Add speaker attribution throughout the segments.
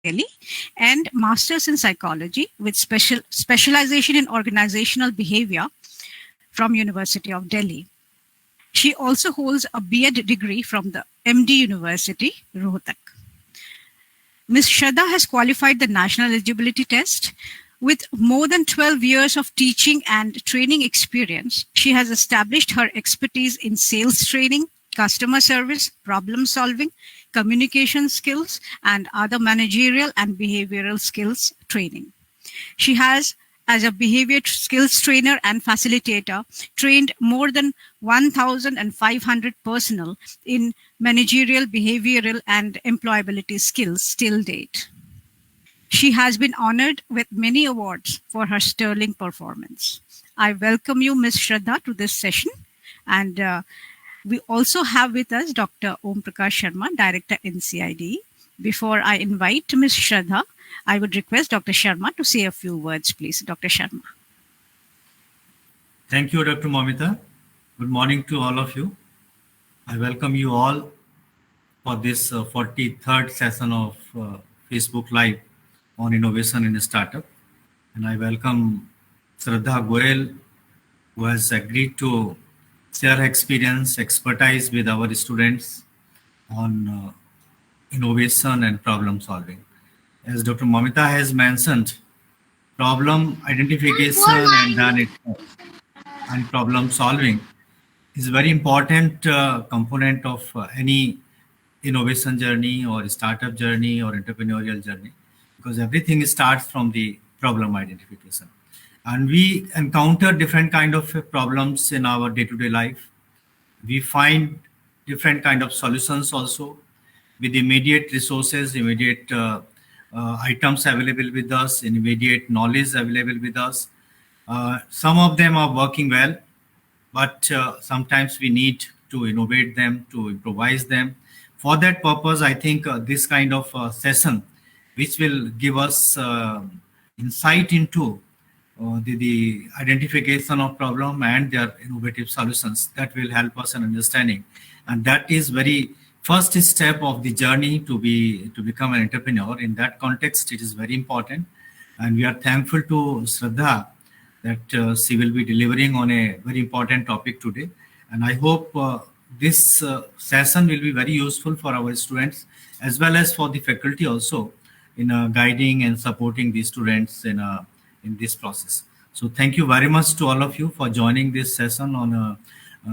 Speaker 1: Delhi, and Masters in Psychology with specialization in organizational behavior from University of Delhi. She also holds a B.Ed degree from the MD University, Rohtak. Ms. Shraddha has qualified the National Eligibility Test. With more than 12 years of teaching and training experience, she has established her expertise in sales training, customer service, problem solving, communication skills, and other managerial and behavioral skills training. She has, as a behavior skills trainer and facilitator, trained more than 1,500 personnel in managerial, behavioral, and employability skills till date. She has been honored with many awards for her sterling performance. I welcome you, Ms. Shraddha, to this session. And we also have with us Dr. Om Prakash Sharma, Director NCID. Before I invite Ms. Shraddha, I would request Dr. Sharma to say a few words, please. Dr. Sharma.
Speaker 2: Thank you, Dr. Momita. Good morning to all of you. I welcome you all for this 43rd session of Facebook Live on innovation in a startup. And I welcome Shraddha Goel, who has agreed to share her experience, expertise with our students on innovation and problem solving. As Dr. Momita has mentioned, problem identification and then and problem solving is a very important component of any innovation journey or startup journey or entrepreneurial journey, because everything starts from the problem identification. And we encounter different kind of problems in our day-to-day life. We find different kind of solutions also with immediate resources, immediate items available with us, immediate knowledge available with us. Some of them are working well, but sometimes we need to innovate them, to improvise them. For that purpose, I think this kind of session, which will give us insight into the identification of problem and their innovative solutions, that will help us in understanding. And that is very first step of the journey to become an entrepreneur. In that context, it is very important. And we are thankful to Shraddha that she will be delivering on a very important topic today. And I hope this session will be very useful for our students as well as for the faculty also in guiding and supporting the students in this process. So thank you very much to all of you for joining this session on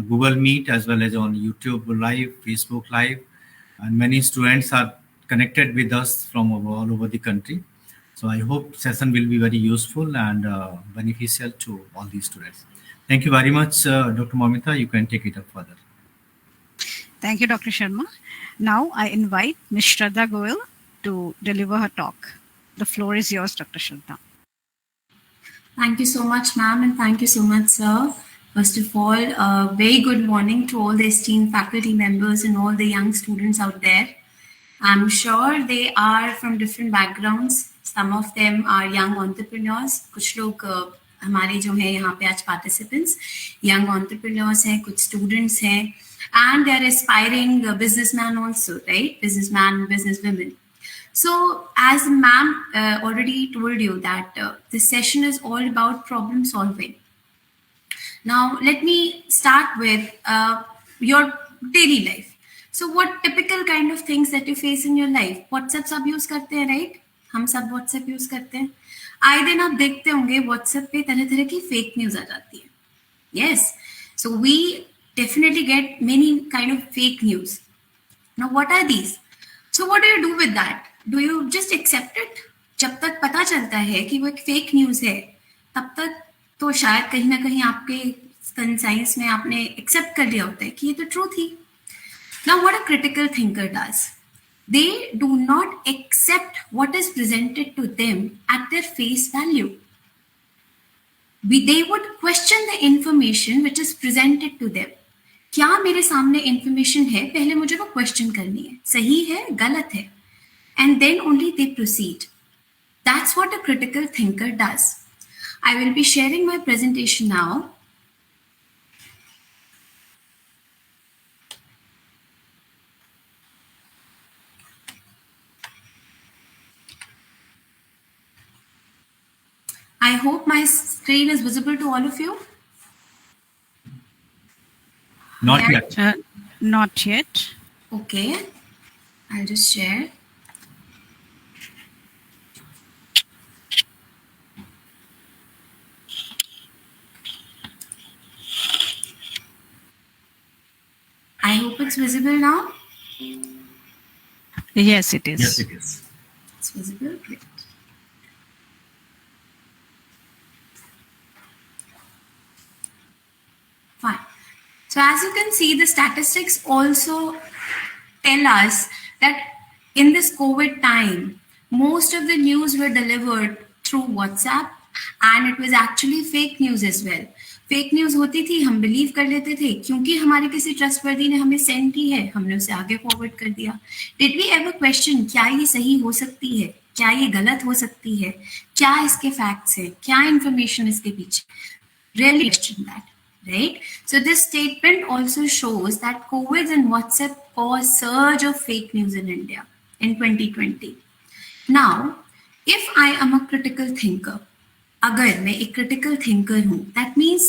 Speaker 2: Google Meet as well as on YouTube Live, Facebook Live. And many students are connected with us from all over the country. So I hope session will be very useful and beneficial to all these students. Thank you very much, Dr. Momita. You can take it up further.
Speaker 1: Thank you, Dr. Sharma. Now I invite Ms. Shraddha Goel to deliver her talk. The floor is yours, Dr. Shraddha.
Speaker 3: Thank you so much, ma'am, and thank you so much, sir. First of all, a very good morning to all the esteemed faculty members and all the young students out there. I'm sure they are from different backgrounds. Some of them are young entrepreneurs. कुछ लोग हमारे जो हैं यहाँ पे आज participants, young entrepreneurs हैं, कुछ students हैं, and they are aspiring businessmen also, right? Businessman, businesswomen. So, as ma'am already told you that this session is all about problem solving. Now, let me start with your daily life. So, what typical kind of things that you face in your life? WhatsApp सब use करते हैं, right? हम सब WhatsApp use करते हैं. आए दिन आप देखते होंगे WhatsApp पे तरह तरह की fake news आ जाती है. Yes. So, we definitely get many kind of fake news. Now, what are these? So, what do you do with that? Do you just accept it? जब तक पता चलता है कि वो एक fake news है, तब तक तो शायद कहीं ना कहीं आपके कंसाइंस में आपने एक्सेप्ट कर लिया होता है कि ये तो ट्रू थी. Now, what a critical thinker does, they do not accept what is presented to them at their face value. They would question the information which is presented to them. क्या मेरे सामने information है, पहले मुझे वो question करनी है, सही है, गलत है, and then only they proceed. That's what a critical thinker does. I will be sharing my presentation now. I hope my screen is visible to all of you.
Speaker 2: Not
Speaker 3: Yeah.
Speaker 2: yet.
Speaker 1: Not yet.
Speaker 3: Okay, I'll just share. I hope it's visible now.
Speaker 1: Yes, it is.
Speaker 2: Yes, it is.
Speaker 3: It's visible. Great. Fine. So as you can see, the statistics also tell us that in this COVID time, most of the news were delivered through WhatsApp and it was actually fake news as well. Fake news होती थी, हम believe कर लेते थे क्योंकि हमारे किसी trustworthy ने हमें सेंड की है, हमने उसे आगे फॉरवर्ड कर दिया. डिड वी एवर क्वेश्चन क्या ये सही हो सकती है, क्या ये गलत हो सकती है, क्या इसके फैक्ट्स है, क्या इंफॉर्मेशन इसके पीछे? Rarely question that, right? So this statement also shows that COVID and WhatsApp caused surge of fake news in India in 2020. Now, if I am a critical thinker, अगर मैं एक critical thinker हूँ, that means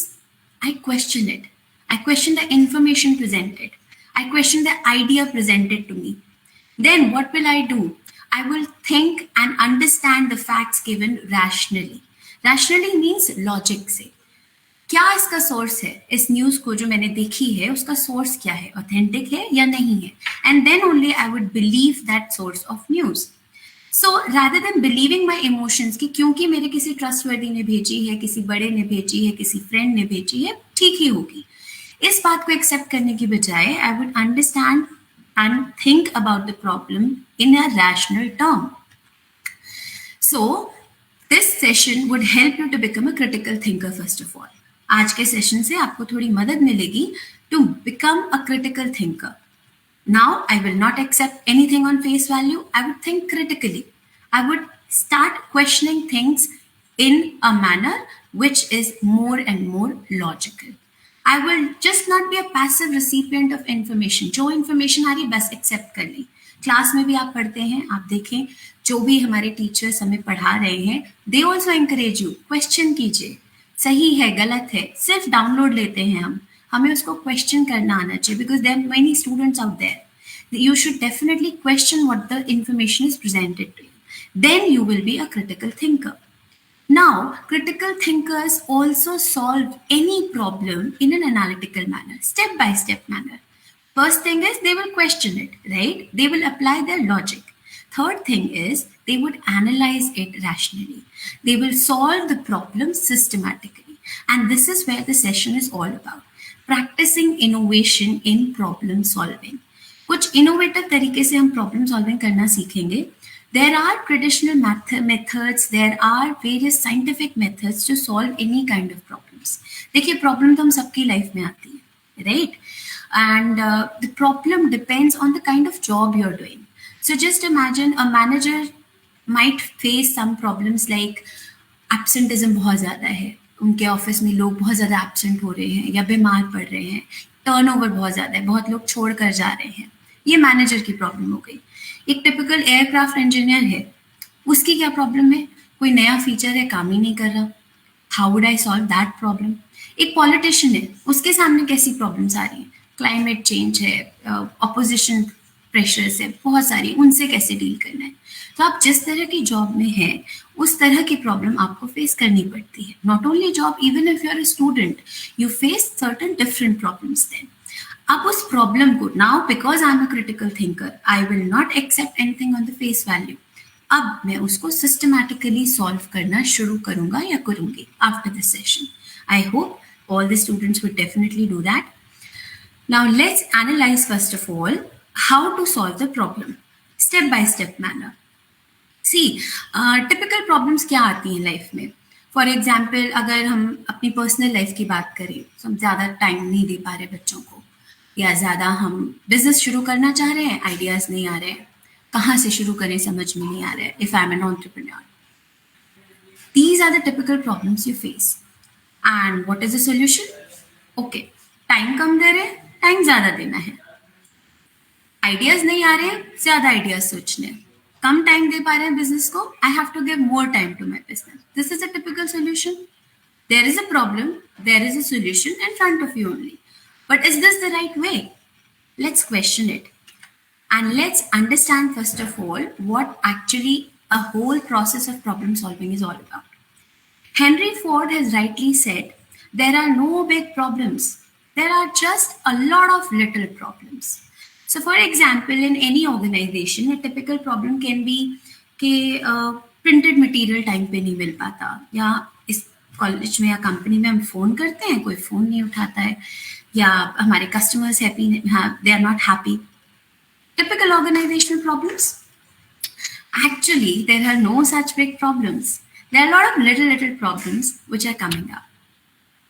Speaker 3: I question it. I question the information presented. I question the idea presented to me. Then what will I do? I will think and understand the facts given rationally. Rationally means logic से. क्या इसका source है, इस news को जो मैंने देखी है उसका सोर्स क्या है, ऑथेंटिक है या नहीं है, and then only I would believe that source of news. So rather than believing my emotions कि क्योंकि मेरे किसी ट्रस्टवर्दी ने भेजी है, किसी बड़े ने भेजी है, किसी फ्रेंड ने भेजी है, ठीक ही होगी, इस बात को एक्सेप्ट करने की बजाय I would understand and think about the problem in a rational term. So this session would help you to become a critical thinker. First of all, आज के सेशन से आपको थोड़ी मदद मिलेगी to become a critical thinker. Now, I will not accept anything on face value. I would think critically. I would start questioning things in a manner which is more and more logical. I will just not be a passive recipient of information. जो information आ रही बस accept कर ली. Class में भी आप पढ़ते हैं, आप देखें जो भी हमारे टीचर्स हमें पढ़ा रहे हैं, they also encourage you. Question कीजिए, सही है गलत है, सिर्फ डाउनलोड लेते हैं हम, हमें उसको क्वेश्चन करना आना चाहिए, because there are many students out there. You should definitely question what the information is presented to you. Then you will be a critical thinker. Now, critical thinkers also solve any problem in an analytical manner, step-by-step manner. First thing is they will question it, right? They will apply their logic. Third thing is they would analyze it rationally. They will solve the problem systematically. And this is where the session is all about. Practicing innovation in problem solving. कुछ innovative तरीके से हम problem solving करना सीखेंगे. There are traditional methods, there are various scientific methods to solve any kind of problems. देखिए, problem तो हम सबकी लाइफ में आती है, right? And the problem depends on the kind of job you are doing. So just imagine a manager might face some problems like absenteeism बहुत ज़्यादा है, उनके ऑफिस में लोग बहुत ज़्यादा एब्सेंट हो रहे हैं या बीमार पड़ रहे हैं, टर्नओवर बहुत ज़्यादा है, बहुत लोग छोड़ कर जा रहे हैं. ये मैनेजर की प्रॉब्लम हो गई. एक टिपिकल एयरक्राफ्ट इंजीनियर है, उसकी क्या प्रॉब्लम है? कोई नया फीचर है, काम ही नहीं कर रहा. How would I solve that problem? एक पॉलिटिशियन है, उसके सामने कैसी प्रॉब्लम्स आ रही हैं? क्लाइमेट चेंज है, अपोजिशन प्रेशर्स है, बहुत सारी, उनसे कैसे डील करना है? तो आप जिस तरह की जॉब में हैं उस तरह की प्रॉब्लम आपको फेस करनी पड़ती है. Not only job, even if you are a student you face certain different problems. Then अब उस प्रॉब्लम को, now because I am a critical thinker, I will not accept anything on the face value. अब मैं उसको systematically solve करना शुरू करूंगा या करूंगी after this session. I hope all the students would definitely do that. Now let's analyze first of all how to solve the problem step by step manner. See, typical problems क्या आती हैं life में? For example, अगर हम अपनी personal life की बात करें तो हम ज़्यादा टाइम नहीं दे पा रहे बच्चों को, या ज़्यादा हम बिजनेस शुरू करना चाह रहे हैं, आइडियाज़ नहीं आ रहे हैं, कहाँ से शुरू करें समझ में नहीं आ रहा है. If I am an entrepreneur, these are the typical problems you face. And what is the solution? Okay, time कम दे रहे हैं, टाइम ज़्यादा देना है. आइडियाज़ नहीं आ रहे हैं, ज़्यादा आइडियाज़ सोचने. कम टाइम दे पा रहे हैं बिजनेस को, I have to give more time to my business. This is a typical solution. There is a problem, there is a solution in front of you only. But is this the right way? Let's question it. And let's understand first of all what actually a whole process of problem solving is all about. Henry Ford has rightly said, there are no big problems. There are just a lot of little problems. So for example, in any organization, a typical problem can be कि printed material time पे नहीं मिल पाता, या इस college में या company में हम फोन करते हैं, कोई फोन नहीं उठाता है, या हमारे customers happy, they are not happy. Typical organisational problems. Actually, there are no such big problems. There are a lot of little problems which are coming up.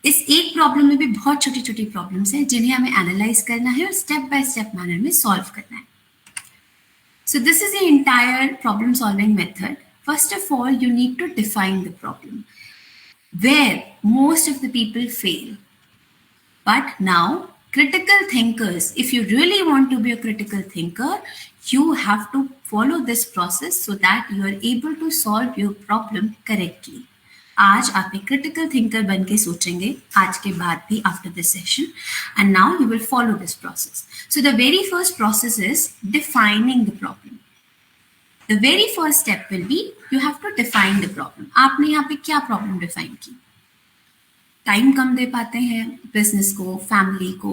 Speaker 3: इस एक प्रॉब्लम में भी बहुत छोटी छोटी प्रॉब्लम्स हैं जिन्हें हमें एनालाइज करना है और स्टेप बाय स्टेप मैनर में सॉल्व करना है. So this is the entire problem solving method. First of all, you need to define the problem, where most of the people fail. But now, critical thinkers, if you really want to be a critical thinker, you have to follow this process so that you are able to solve your problem correctly. आज आप एक critical thinker बन के सोचेंगे आज के बाद भी after this session, and now you will follow this process. So the very first process is defining the problem. The very first step will be you have to define the problem. आपने यहाँ पे क्या problem define की? Time कम दे पाते हैं business को, family को,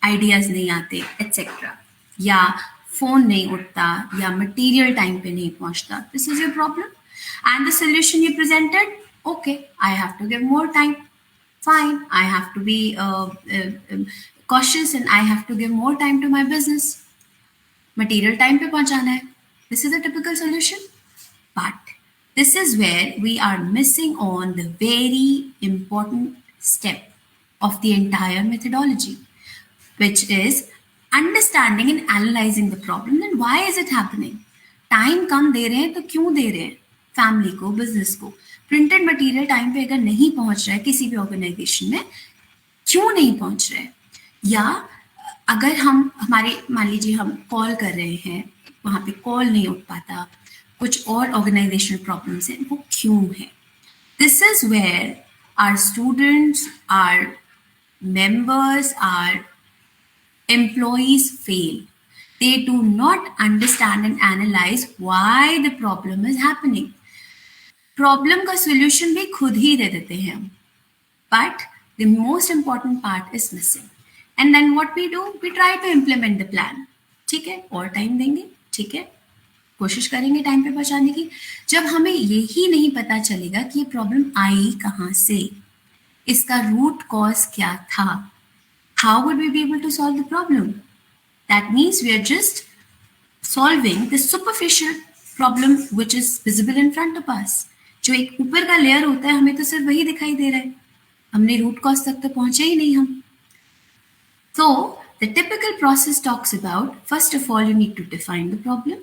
Speaker 3: आइडियाज नहीं आते, एटसेट्रा, या फोन नहीं उठता, या मटेरियल टाइम पे नहीं पहुंचता. This is your problem and the solution you presented. Okay, I have to give more time. Fine, I have to be cautious and I have to give more time to my business. Material time पे पहुंचाना है. This is a typical solution. But this is where we are missing on the very important step of the entire methodology, which is understanding and analyzing the problem. Then why is it happening? Time कम दे रहे हैं तो क्यों दे रहे हैं? Family को, business को. Printed material time पे अगर नहीं पहुंच रहा है किसी भी ऑर्गेनाइजेशन में, क्यों नहीं पहुंच रहा है? या अगर हम हमारे मान लीजिए हम कॉल कर रहे हैं, वहाँ पे कॉल नहीं उठ पाता, कुछ और ऑर्गेनाइजेशनल प्रॉब्लम्स हैं, वो क्यों है? This is where our students, our members, our employees fail. They do not understand and analyze why the problem is happening. Problem का solution भी खुद ही दे देते हैं हम. But the most important part is missing. And then what we do? We try to implement the plan. ठीक है, और time देंगे, ठीक है, कोशिश करेंगे टाइम पे पहुंचाने की. जब हमें यही नहीं पता चलेगा कि ये प्रॉब्लम आई कहाँ से, इसका रूट कॉज क्या था, how would we be able to solve the problem? That means we are just solving the superficial problem which is visible in front of us. जो एक ऊपर का लेयर होता है हमें तो सिर्फ वही दिखाई दे रहा है, हमने रूट कॉज तक तो पहुंचे ही नहीं हम. So the typical process talks about, first of all, you need to define the problem.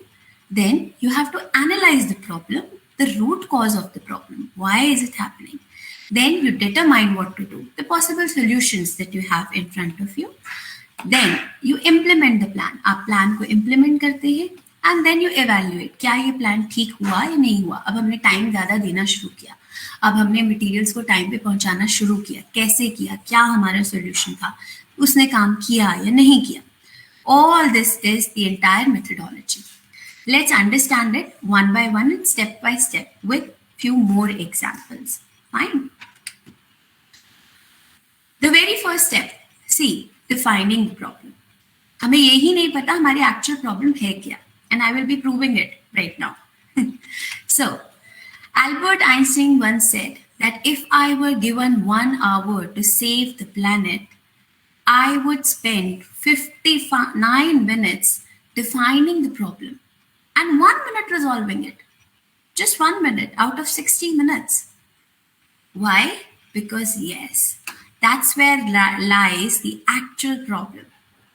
Speaker 3: Then you have to analyze the problem, the root cause of the problem. Why is it happening? Then you determine what to do, the possible solutions that you have in front of you. Then you implement the plan. आप plan को implement करते हैं and then you evaluate, क्या ये plan ठीक हुआ या नहीं हुआ. अब हमने टाइम ज़्यादा देना शुरू किया, अब हमने मटेरियल्स को टाइम पे पहुंचाना शुरू किया, कैसे किया, क्या हमारा सोल्यूशन था, उसने काम किया या नहीं किया. All this is the entire methodology. Let's understand it one by one and step by step with few more examples. Fine. The very first step, see, defining the problem. हमें यही नहीं पता हमारी actual problem है क्या, and I will be proving it right now. So, Albert Einstein once said that if I were given 1 hour to save the planet, I would spend 59 minutes defining the problem and 1 minute resolving it. Just 1 minute out of 60 minutes. Why? Because yes, that's where lies the actual problem.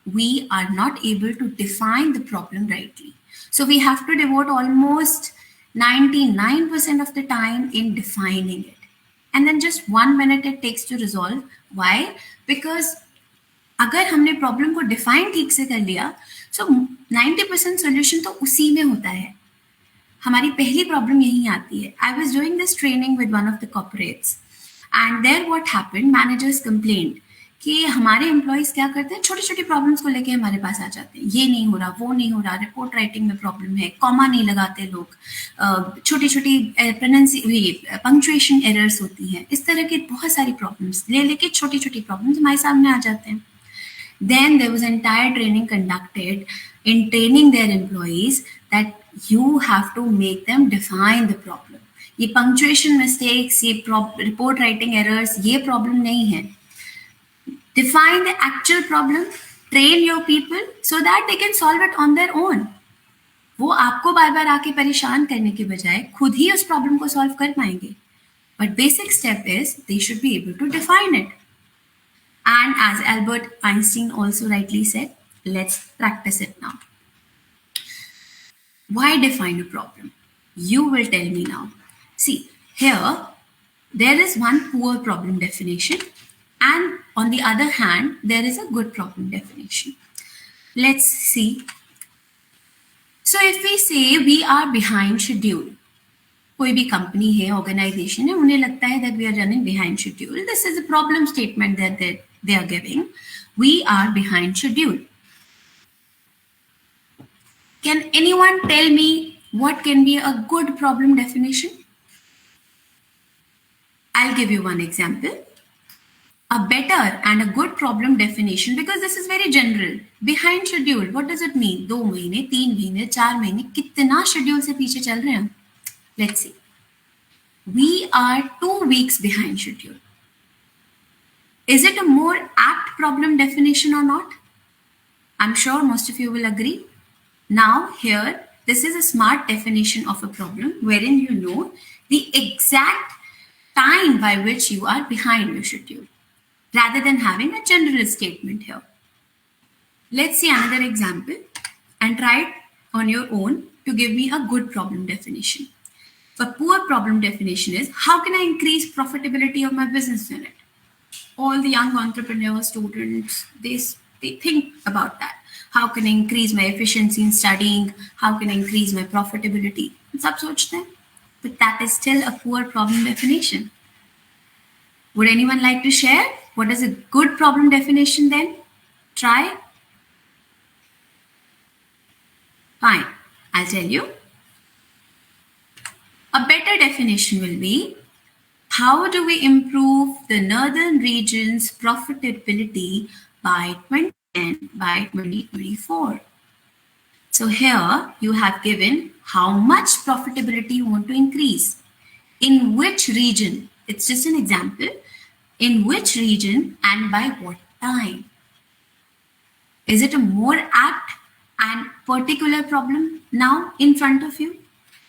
Speaker 3: We are not able to define the problem rightly. So we have to devote almost 99% of the time in defining it. And then just 1 minute it takes to resolve. Why? Because अगर हमने problem को define ठीक से कर लिया, so 90% solution तो उसी में होता है. हमारी पहली प्रॉब्लम यही आती है. I was doing this training with one of the corporates and there what happened, managers complained कि हमारे एम्प्लॉइज क्या करते हैं, छोटी छोटी प्रॉब्लम्स को लेके हमारे पास आ जाते हैं. ये नहीं हो रहा, वो नहीं हो रहा, रिपोर्ट राइटिंग में प्रॉब्लम है, कॉमा नहीं लगाते लोग, छोटी छोटी पंक्चुएशन एरर्स होती हैं. इस तरह की बहुत सारी प्रॉब्लम्स लेके छोटी छोटी प्रॉब्लम्स हमारे सामने आ जाते हैं. Then there was entire training conducted in training their employees that you have to make them define the problem. ये punctuation mistakes, ये report writing errors, ये problem नहीं है. Define the actual problem, train your people so that they can solve it on their own. वो आपको बार बार आके परेशान करने के बजाय खुद ही उस प्रॉब्लम को सॉल्व कर पाएंगे. But basic step is they should be able to define it. And as Albert Einstein also rightly said, let's practice it now. Why define a problem? You will tell me now. See, here there is one poor problem definition, and on the other hand, there is a good problem definition. Let's see. So if we say we are behind schedule, कोई भी company है, organisation है, उन्हें लगता है that we are running behind schedule. This is a problem statement that they are giving. We are behind schedule. Can anyone tell me what can be a good problem definition? I'll give you one example. A better and a good problem definition, because this is very general. Behind schedule, what does it mean? 2 महीने, 3 महीने, 4 महीने, कितना schedule से पीछे चल रहे हैं? Let's see. We are 2 weeks behind schedule. Is it a more apt problem definition or not? I'm sure most of you will agree. Now here, this is a smart definition of a problem wherein you know the exact time by which you are behind your schedule, rather than having a general statement here. Let's see another example and try it on your own to give me a good problem definition. A poor problem definition is, how can I increase profitability of my business unit? All the young entrepreneurs, students, they think about that. How can I increase my efficiency in studying? How can I increase my profitability? सब सोचते हैं, but that is still a poor problem definition. Would anyone like to share? What is a good problem definition then? Try. Fine, I'll tell you. A better definition will be, how do we improve the northern region's profitability by 2010, by 2024? So here you have given how much profitability you want to increase. In which region? It's just an example. In which region and by what time? Is it a more apt and particular problem now in front of you?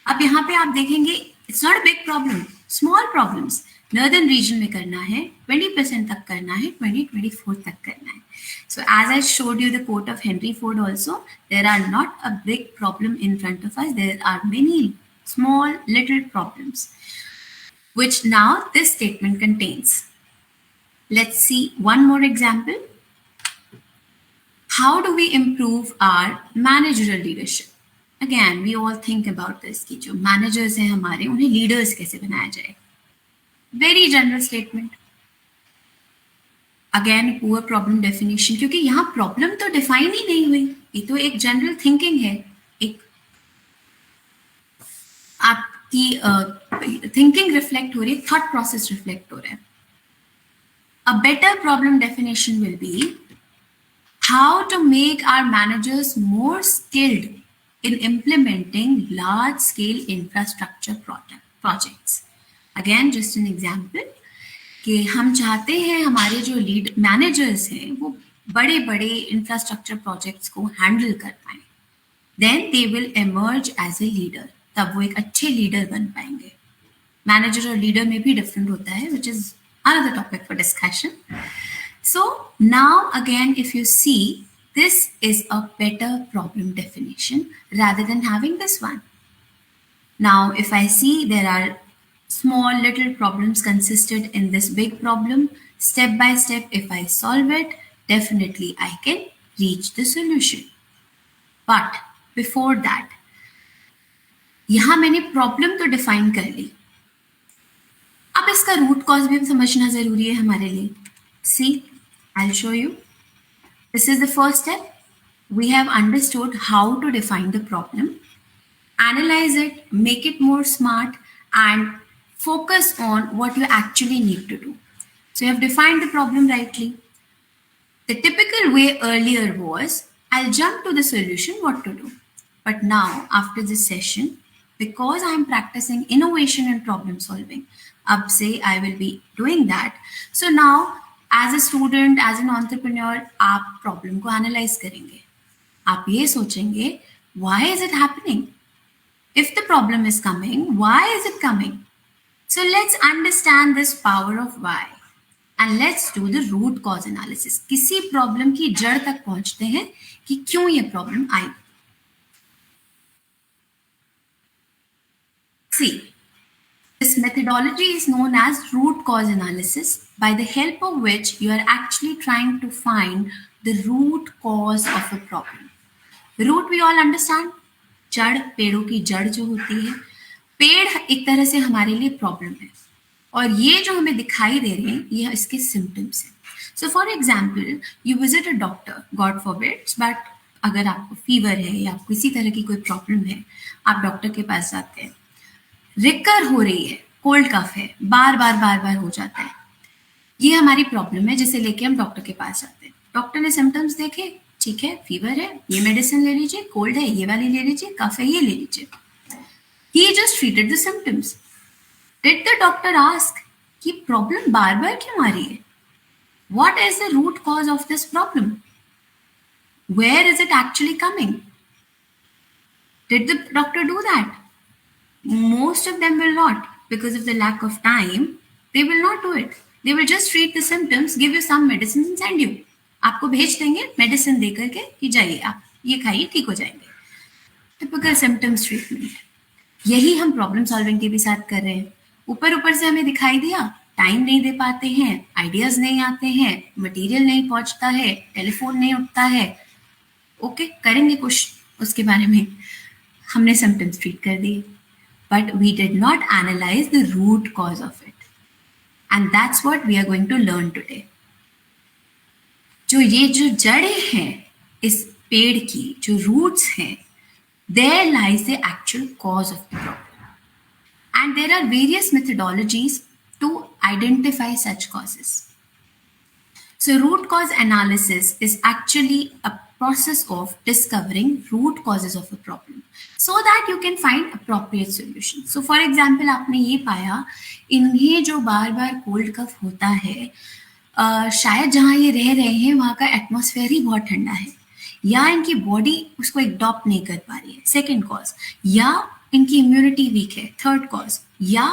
Speaker 3: अब यहाँ पे आप देखेंगे, it's not a big problem, small problems. Northern region में करना है, 20% तक करना है, 2024 तक करना है. So as I showed you the quote of Henry Ford also, there are not a big problem in front of us. There are many small little problems, which now this statement contains. Let's see one more example. How do we improve our managerial leadership? Again, we all think about this कि जो managers हैं हमारे, उन्हें leaders कैसे बनाया जाए? Very general statement. Again, poor problem definition, क्योंकि यहाँ problem तो define ही नहीं हुई. ये तो एक general thinking है. एक आपकी thinking reflect हो रही है, thought process reflect हो रहा है. A better problem definition will be how to make our managers more skilled in implementing large-scale infrastructure projects. Again, just an example कि हम चाहते हैं हमारे जो लीड मैनेजर्स हैं वो बड़े-बड़े इंफ्रास्ट्रक्चर प्रोजेक्ट्स को हैंडल कर पाएं. Then they will emerge as a leader. तब वो एक अच्छे लीडर बन पाएंगे. मैनेजर और लीडर में भी डिफरेंट होता है, which is another topic for discussion. So now again, if you see, this is a better problem definition rather than having this one. Now, if I see there are small little problems consisted in this big problem, step by step, if I solve it, definitely I can reach the solution. But before that, यहां मैंने problem तो define कर ली, अब इसका root cause भी समझना जरूरी है हमारे लिए. See, I will show you. This is the first step. We have understood how to define the problem, analyze it, make it more smart, and focus on what you actually need to do. So you have defined the problem rightly. The typical way earlier was, I'll jump to the solution, what to do. But now, after this session, because I'm practicing innovation and problem solving, up say I will be doing that. So now, as a student, as an entrepreneur, आप problem को analyze करेंगे. आप ये सोचेंगे, why is it happening? If the problem is coming, why is it coming? So let's understand this power of why and let's do the root cause analysis. किसी problem की जड़ तक पहुंचते हैं कि क्यों ये problem I. See, this methodology is known as root cause analysis, by the help of which you are actually trying to find the root cause of a problem. Root we all understand, जड़, पेड़ों की जड़ जो होती है. पेड़ एक तरह से हमारे लिए प्रॉब्लम है और ये जो हमें दिखाई दे रहे हैं ये इसके सिम्टम्स हैं. So for example, you visit a doctor, God forbids, but अगर आपको फीवर है या किसी तरह की कोई प्रॉब्लम है, आप डॉक्टर के पास जाते हैं, रिकर हो रही है, कोल्ड कफ है, बार बार हो जाता है, ये हमारी प्रॉब्लम है जिसे लेके हम डॉक्टर के पास जाते हैं. डॉक्टर ने सिम्टम्स देखे, ठीक है, फीवर है, ये मेडिसिन ले लीजिए, कोल्ड है, ये वाली ले लीजिए, कफ है, ये ले लीजिए. He just treated the symptoms. Did the doctor ask कि प्रॉब्लम बार बार क्यों आ रही है? What is the root cause of this problem? Where is it actually coming? Did the doctor do that? Most of them will not, because of the lack of time. They will not do it. They will just treat the symptoms, give you some medicines and send you. आपको भेज देंगे medicine दे करके कि जाइए आप ये खाइए, ठीक हो जाएंगे. Typical symptoms treatment. यही हम प्रॉब्लम सॉल्विंग के भी साथ कर रहे हैं. ऊपर से हमें दिखाई दिया, टाइम नहीं दे पाते हैं, आइडियाज नहीं आते हैं, मटेरियल नहीं पहुंचता है, टेलीफोन नहीं उठता है, ओके, करेंगे कुछ उसके बारे में. हमने सिम्टम्स ट्रीट कर दिए, but we did not analyse the root cause of it, and that's what we are going to learn today. जो जड़ें हैं इस पेड़ की, जो रूट्स हैं, there lies the actual cause of the problem. And there are various methodologies to identify such causes. So root cause analysis is actually a process of discovering root causes of a problem so that you can find appropriate solution. So for example, आपने ये पाया, इन्हें जो बार बार cold कफ होता है, शायद जहाँ ये रह रहे हैं वहाँ का एटमॉस्फेयर ही बहुत ठंडा है, या इनकी बॉडी उसको एडॉप्ट नहीं कर पा रही है, सेकेंड कॉज, या इनकी इम्यूनिटी वीक है, थर्ड कॉज, या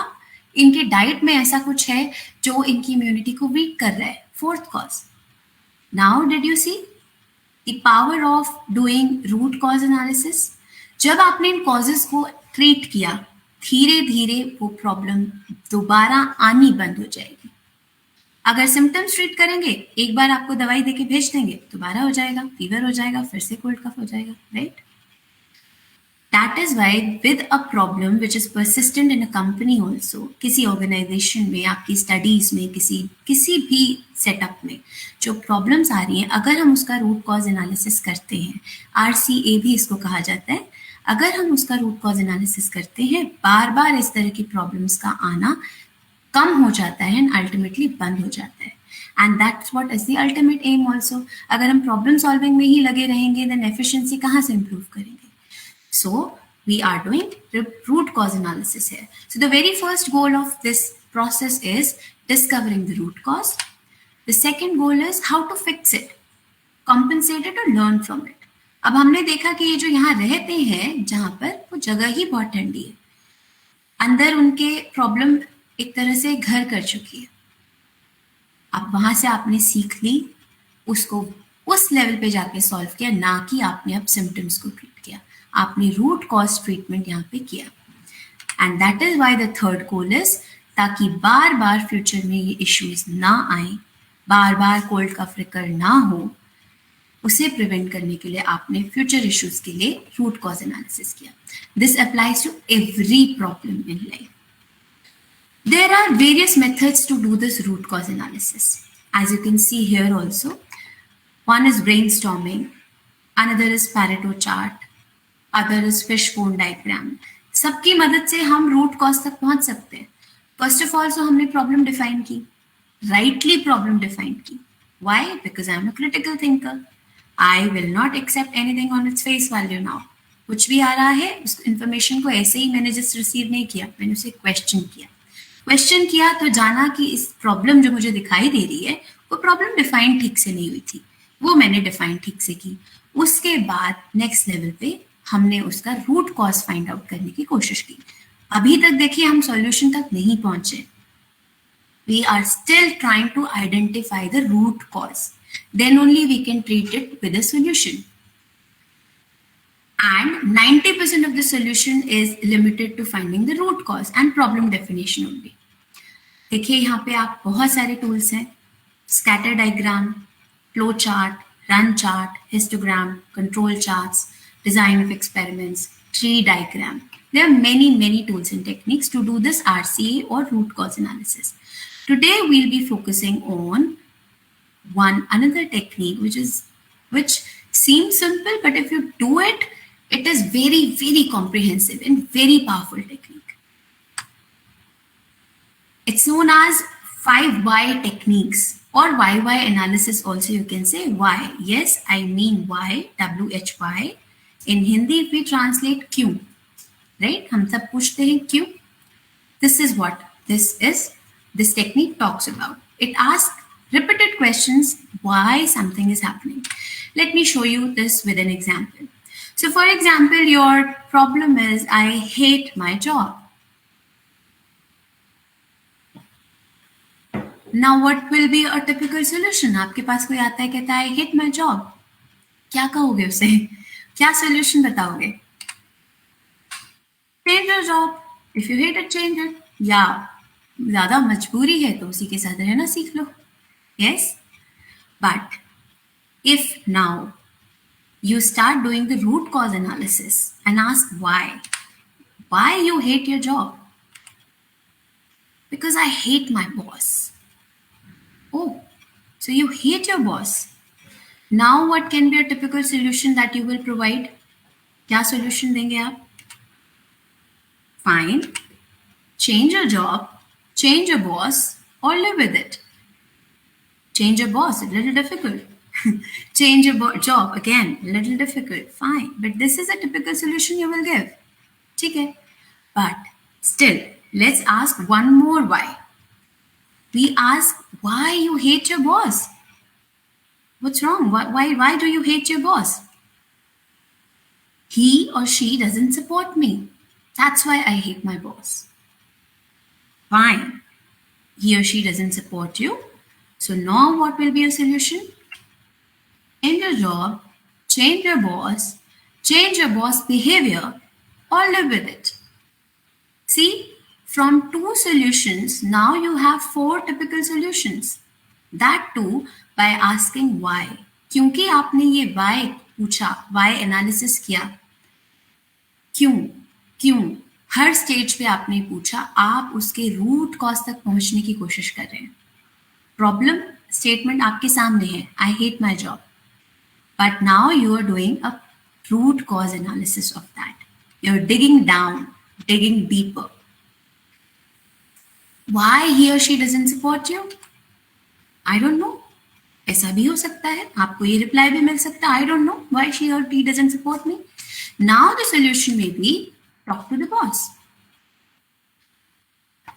Speaker 3: इनके डाइट में ऐसा कुछ है जो इनकी इम्यूनिटी को वीक कर रहा है, fourth cause. Now did you see the power of doing root cause analysis? जब आपने इन कॉजेस को ट्रीट किया, धीरे धीरे वो प्रॉब्लम दोबारा आनी बंद हो जाएगी. अगर सिम्टम्स ट्रीट करेंगे, एक बार आपको दवाई देके भेज देंगे, दोबारा हो जाएगा, फीवर हो जाएगा, फिर से कोल्ड कफ हो जाएगा, right? That is why with a problem which is persistent in a company also, किसी ऑर्गेनाइजेशन में, आपकी स्टडीज में, किसी भी सेटअप में जो प्रॉब्लम्स आ रही हैं, अगर हम उसका रूट कॉज एनालिसिस करते हैं, RCA भी इसको कहा जाता है, अगर हम उसका रूट कॉज एनालिसिस करते हैं, बार बार इस तरह की प्रॉब्लम्स का आना कम हो जाता है एंड अल्टीमेटली बंद हो जाता है. And that's what is the ultimate am also. अगर हम प्रॉब्लम सॉल्विंग में ही लगे रहेंगे, देन एफिशिएंसी कहाँ से इंप्रूव करेंगे? So we are doing root cause analysis है. So the very first goal of this process is discovering the root cause. The second goal is how to fix it, compensate it or learn from it. अब हमने देखा कि ये जो यहाँ रहते हैं जहाँ पर, वो जगह ही बहुत ठंडी है, अंदर उनके प्रॉब्लम एक तरह से घर कर चुकी है. अब वहां से आपने सीख ली, उसको उस लेवल पे जाके सॉल्व किया, ना कि आपने अब सिम्टम्स को ट्रीट किया. आपने रूट कॉज ट्रीटमेंट यहाँ पे किया. And that is why the third goal is, ताकि बार बार फ्यूचर में ये इश्यूज ना आए, बार बार कोल्ड कफ रिकर ना हो, उसे प्रिवेंट करने के लिए आपने फ्यूचर इश्यूज के लिए रूट कॉज एनालिसिस किया. This applies to every problem in life. There are various methods to do this root cause analysis. As you can see here also, one is brainstorming, another is Pareto chart, other is fishbone diagram. सबकी मदद से हम root cause तक पहुंच सकते हैं. First of all, so हमने problem define की, rightly problem define की. Why? Because I am a critical thinker. I will not accept anything on its face value now. कुछ भी आ रहा है, उस information को ऐसे ही मैंने just receive नहीं किया, मैंने उसे question किया. क्वेश्चन किया तो जाना कि इस प्रॉब्लम जो मुझे दिखाई दे रही है वो प्रॉब्लम डिफाइन ठीक से नहीं हुई थी, वो मैंने डिफाइन ठीक से की. उसके बाद नेक्स्ट लेवल पे हमने उसका रूट कॉज फाइंड आउट करने की कोशिश की. अभी तक देखिए हम सॉल्यूशन तक नहीं पहुंचे. We are still trying to identify the root cause, then only we can treat it with a solution. And 90% of the solution is limited to finding the root cause and problem definition only. देखिए यहाँ पे आप बहुत सारे tools हैं, scatter diagram, flow chart, run chart, histogram, control charts, design of experiments, tree diagram. There are many tools and techniques to do this RCA or root cause analysis. Today we'll be focusing on another technique which seems simple, but if you do it, it is very comprehensive and very powerful technique. It's known as 5 why techniques or why analysis also you can say. Why? Yes, I mean why, WHY. In Hindi we translate क्यों, right? हम सब पूछते हैं क्यों. This is what this technique talks about. It asks repeated questions why something is happening. Let me show you this with an example. So for example, your problem is, I hate my job. Now what will be a typical solution? आपके पास कोई आता है कहता है I hate my job. क्या कहोगे उसे? क्या solution बताओगे? Change your job. If you hate it, change it. या ज़्यादा मजबूरी है तो उसी के साथ रहना सीख लो. Yes? But if now you start doing the root cause analysis and ask why you hate your job. Because I hate my boss. Oh, so you hate your boss. Now what can be a typical solution that you will provide? क्या solution देंगे आप? Fine, change your job, change your boss, or live with it. Change your boss, a little difficult. Change your job, again, a little difficult. Fine, but this is a typical solution you will give. ठीक है? But still, let's ask one more why. We ask why you hate your boss. What's wrong? Why do you hate your boss? He or she doesn't support me. That's why I hate my boss. Fine. He or she doesn't support you. So now what will be a solution? Change your job, change your boss behavior, or live with it. See, from 2 solutions, now you have 4 typical solutions. That too by asking why. क्योंकि आपने ये why पूछा, why analysis किया. क्यों हर stage पे आपने पूछा, आप उसके रूट कॉज तक पहुंचने की कोशिश कर रहे हैं. प्रॉब्लम स्टेटमेंट आपके सामने है, I hate my job. But now you are doing a root cause analysis of that. You're digging down, digging deeper. Why he or she doesn't support you? I don't know. ऐसा भी हो सकता है, आपको ये रिप्लाई भी मिल सकता है, I don't know why she or he doesn't support me. Now the solution may be talk to the boss.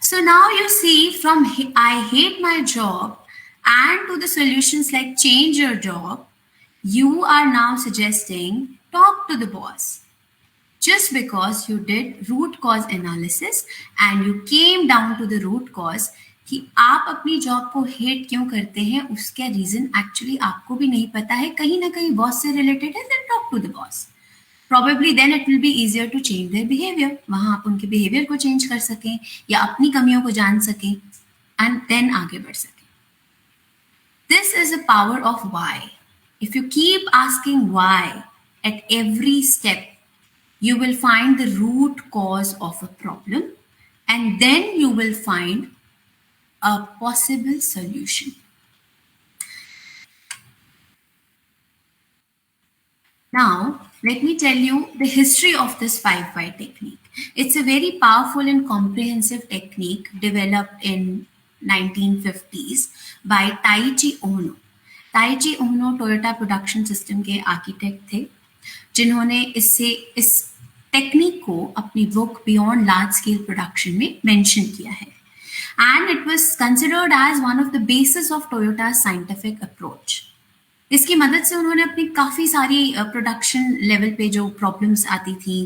Speaker 3: So now you see from I hate my job and to the solutions like change your job, you are now suggesting talk to the boss. Just because you did root cause analysis and you came down to the root cause कि आप अपनी job को hate क्यों करते हैं, उसका reason actually आपको भी नहीं पता है, कहीं ना कहीं बॉस से रिलेटेड है, then talk to the boss. Probably then it will be easier to change their behavior. वहाँ आप उनके behavior को change कर सकें या अपनी कमियों को जान सकें and then आगे बढ़ सकें. This is the power of why. If you keep asking why at every step, you will find the root cause of a problem, and then you will find a possible solution. Now, let me tell you the history of this 5 why technique. It's a very powerful and comprehensive technique developed in 1950s by Taiichi Ohno. Taiichi Ohno Toyota production system के architect थे, जिन्होंने इस technique को अपनी book beyond large scale production में mention किया है. And it was considered as one of the basis of Toyota's scientific approach. इसकी मदद से उन्होंने अपनी काफ़ी सारी प्रोडक्शन लेवल पे जो प्रॉब्लम्स आती थी,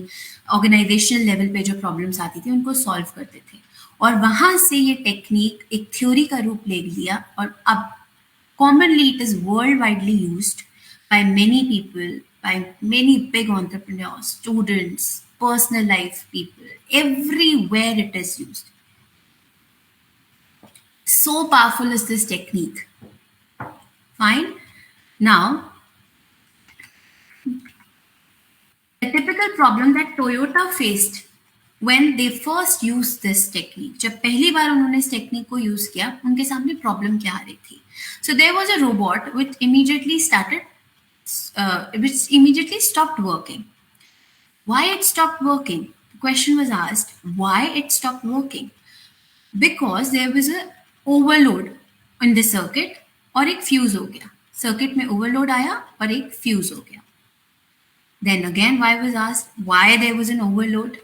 Speaker 3: ऑर्गेनाइजेशनल लेवल पे जो प्रॉब्लम्स आती थी, उनको सॉल्व करते थे. और वहाँ से ये टेक्निक एक थ्योरी का रूप ले लिया, और अब commonly it is world widely used by many people, by many big entrepreneurs, students, personal life people. Everywhere it is used. So powerful is this technique. Fine. Now, the typical problem that Toyota faced when they first used this technique, जब पहली बार उन्होंने इस technique को use किया, उनके सामने problem क्या आ रही थी? So there was a robot which immediately stopped working. Why it stopped working? The question was asked, why it stopped working? Because there was a overload in the circuit, और एक fuse हो गया. Circuit में overload आया और एक fuse हो गया. Then again, why was asked, why there was an overload?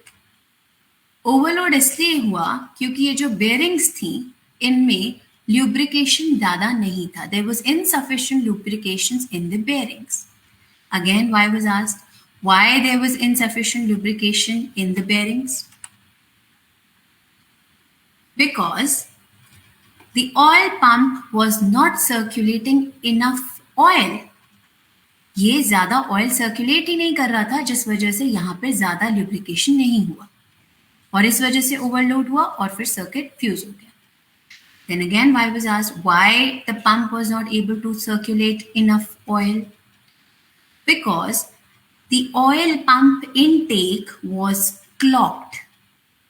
Speaker 3: Overload इसलिए हुआ क्योंकि ये जो बेयरिंग्स थी, इनमें lubrication ज़्यादा नहीं था. There was insufficient lubrications in the bearings. Again, why was asked, why there was insufficient lubrication in the bearings? Because the oil pump was not circulating enough oil. ये ज़्यादा ऑयल सर्कुलेट ही नहीं कर रहा था, जिस वजह से यहाँ पे ज़्यादा lubrication नहीं हुआ, और इस वजह से ओवरलोड हुआ और फिर सर्किट फ्यूज हो गया. Then again, why was asked, why the pump was not able to circulate enough oil? Because the oil pump intake was clogged.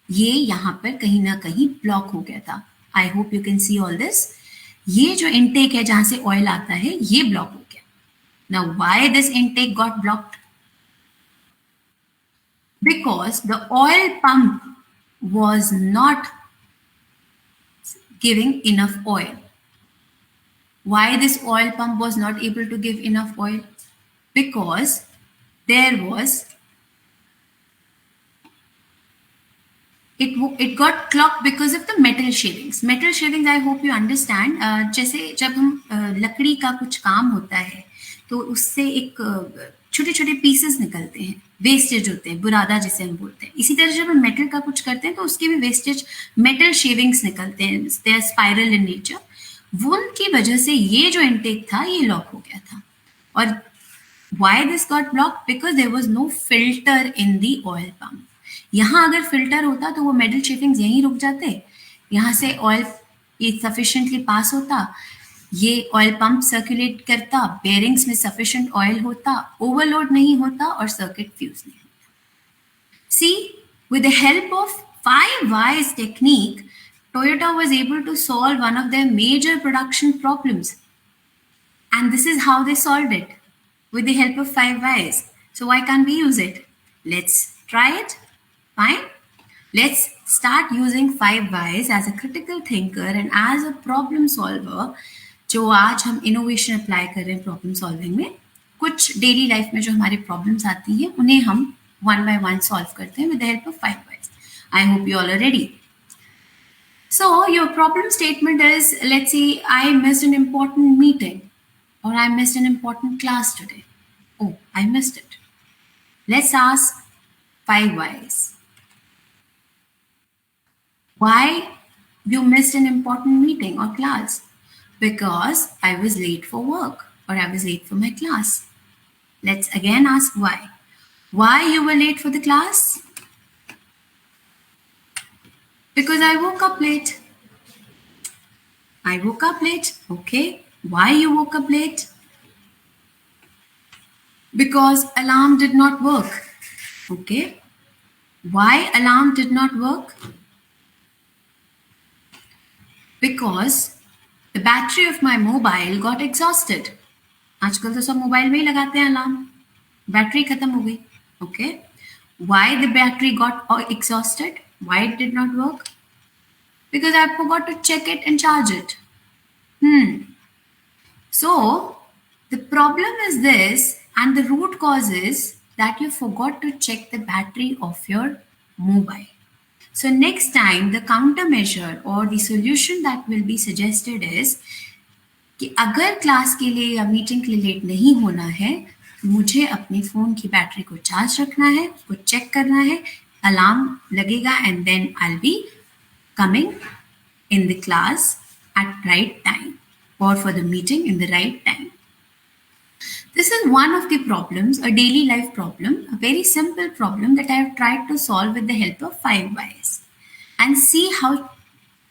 Speaker 3: ये यहाँ पर कहीं ना कहीं ब्लॉक हो गया था. I hope you can see all this. ये जो intake है जहाँ से oil आता है, ये ब्लॉक हो गया. Now, why this intake got blocked? Because the oil pump was not giving enough oil. Why this oil pump was not able to give enough oil? Because there was, it got clogged because of the metal shavings. Metal shavings, I hope you understand. जैसे जब हम लकड़ी का कुछ काम होता है, तो उससे एक छोटे छोटे पीसेस निकलते हैं, वेस्टेज होते हैं, बुरादा जिसे हम बोलते हैं. इसी तरह जब हम मेटल का कुछ करते हैं तो उसके भी वेस्टेज मेटल शेविंग्स निकलते हैं. They are spiral in nature. वो उनकी वजह से ये जो इनटेक था ये लॉक हो गया था. और why this got blocked? Because there was no filter in the oil pump. यहाँ अगर फिल्टर होता तो वो मेटल शेविंग्स यहीं रुक जाते, यहाँ से ऑयल ये सफिशिएंटली पास होता, ये ऑयल पंप सर्कुलेट करता, बेयरिंग्स में सफिशिएंट ऑयल होता, ओवरलोड नहीं होता और सर्किट फ्यूज नहीं होता. See, with the help of 5 whys technique, Toyota was able to solve one of their major production problems. And this is how they solved it, with the help of 5 whys. So why can't we use it? Let's try it. Fine. Let's start using 5 whys as a critical thinker and as a problem solver. जो आज हम innovation apply कर रहे हैं problem solving में, कुछ daily life में जो हमारे प्रॉब्लम्स आती हैं उन्हें हम 1 by 1 सॉल्व करते हैं with the help of 5 whys. I hope you all are ready. So your problem statement is, let's say I missed an important meeting or I missed an important class today. Oh, I missed it. Let's ask 5 whys. Why you missed an important meeting or class? Because I was late for work or I was late for my class. Let's again ask why. Why you were late for the class? Because I woke up late. I woke up late. Okay. Why you woke up late? Because alarm did not work. Okay. Why alarm did not work? Because the battery of my mobile got exhausted. आजकल तो सब mobile में ही लगाते हैं alarm, battery खत्म हो गई. Okay. Why the battery got exhausted? Why it did not work? Because I forgot to check it and charge it. So the problem is this, and the root cause is that you forgot to check the battery of your mobile. So next time the countermeasure or the solution that will be suggested is कि अगर class के लिए या meeting के लिए late नहीं होना है, मुझे अपने फ़ोन की बैटरी को चार्ज रखना है, उसको चेक करना है, अलार्म लगेगा and then I will be coming in the class at right time or for the meeting in the right time. This is one of the problems, a daily life problem, a very simple problem that I have tried to solve with the help of 5 whys and see how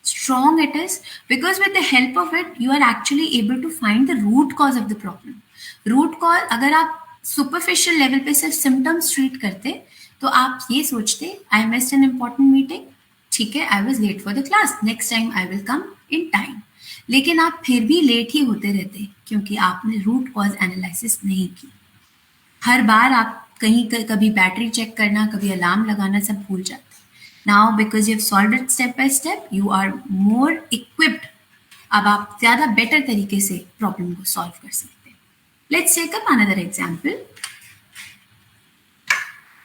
Speaker 3: strong it is, because with the help of it you are actually able to find the root cause of the problem. Root cause अगर आप superficial level पे सिर्फ symptoms treat करते तो आप ये सोचते I missed an important meeting, ठीक है, I was late for the class, next time I will come in time. लेकिन आप फिर भी लेट ही होते रहते क्योंकि आपने रूट कॉज एनालिसिस नहीं की. हर बार आप कहीं कभी बैटरी चेक करना, कभी अलार्म लगाना सब भूल जाते. Now because you have solved it step by step, you are more equipped. अब आप ज़्यादा बेटर तरीके से प्रॉब्लम को सॉल्व कर सकते हैं. Let's take up another example.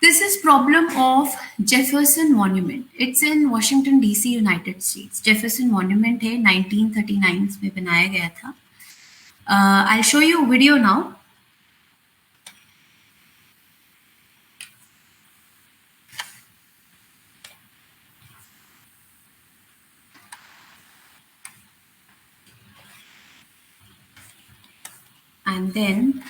Speaker 3: This is problem of Jefferson Monument. It's in Washington DC, United States. Jefferson Monument है 1939 में बनाया गया था. I'll show you a video now. And then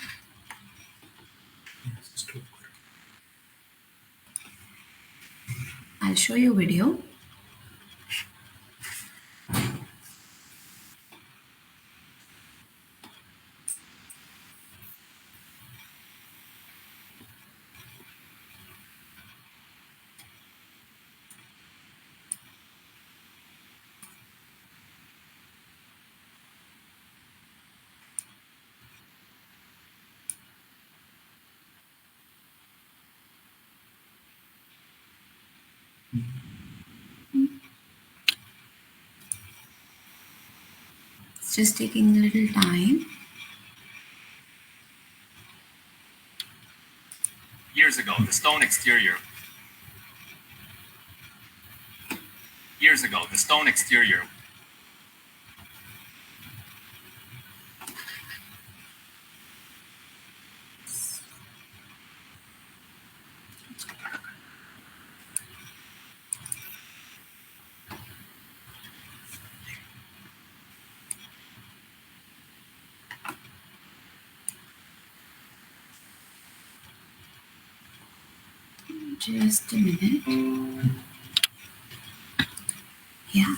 Speaker 3: I'll show you a video. It's just taking a little time.
Speaker 4: Years ago, the stone exterior. Years ago, the stone exterior.
Speaker 3: Just a minute. Yeah.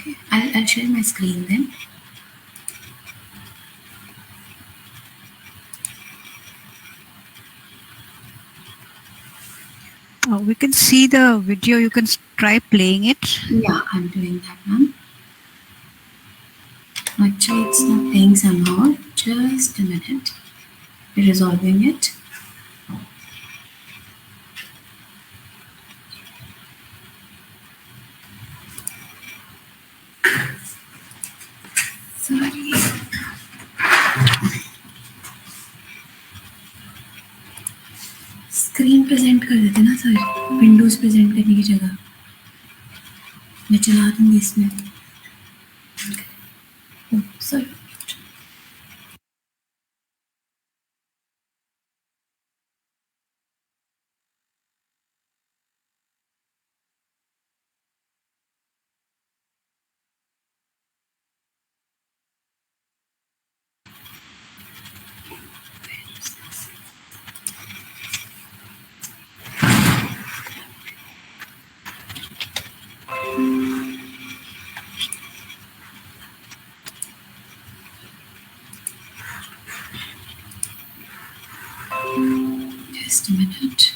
Speaker 3: Okay, I'll share my screen then.
Speaker 1: We can see the video. You can try playing it.
Speaker 3: Yeah, I'm doing that one. Actually, it's not playing somehow. Just a minute. Resolving it. Sorry. Screen present कर देते ना sir, Windows present करने की जगह. मैं चला दूंगी इसमें. Sir Just a minute.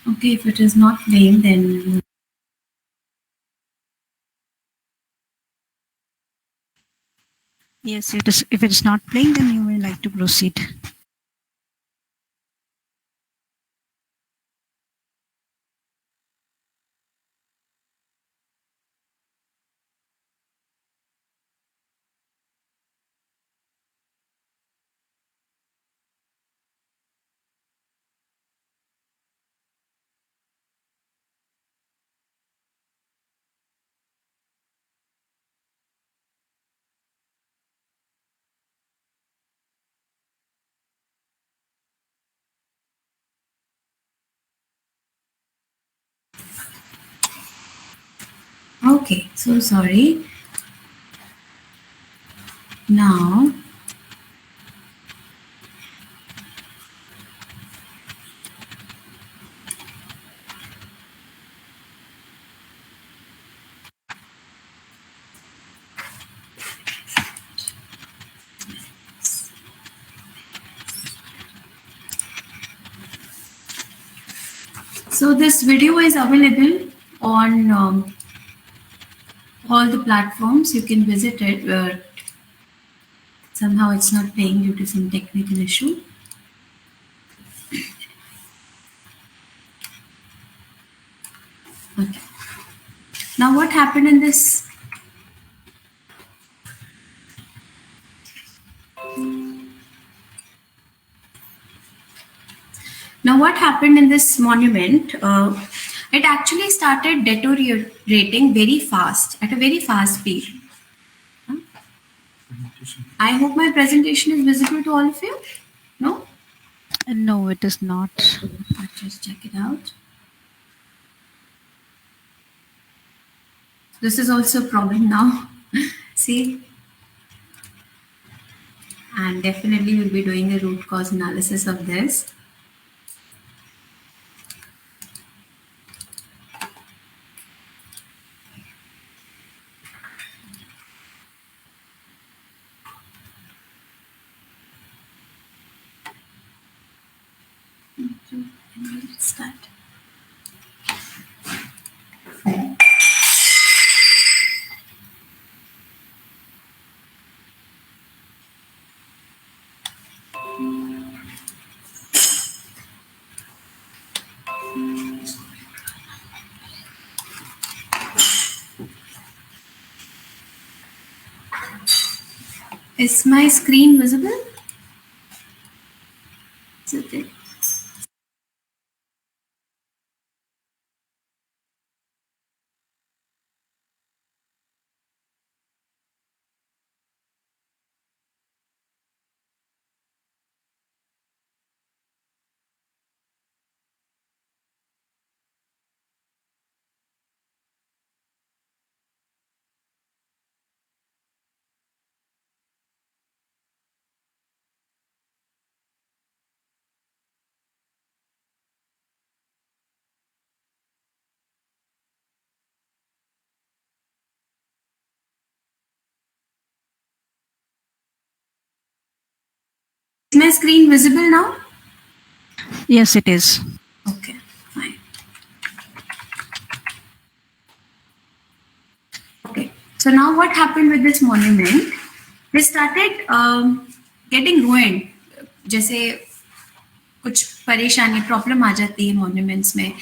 Speaker 3: Okay, if it is not playing, then
Speaker 1: Yes, it is. If it is not playing, then you may like to proceed.
Speaker 3: okay, so sorry. Now, so this video is available on all the platforms. You can visit it. Somehow it's not playing due to some technical issue. Okay. Now what happened in this? Now what happened in this monument? It actually started deteriorating very fast, at a very fast speed. I hope my presentation is visible to all of you. No?
Speaker 1: No, it is not.
Speaker 3: Let's just check it out. This is also a problem now. See? And definitely we'll be doing a root cause analysis of this. Let's start. Is my screen visible? Is it there? Is my screen visible now?
Speaker 1: Yes, it is.
Speaker 3: Okay, fine. Okay, so now what happened with this monument? They started getting ruined. जैसे कुछ परेशानी problem आ जाती है monuments में,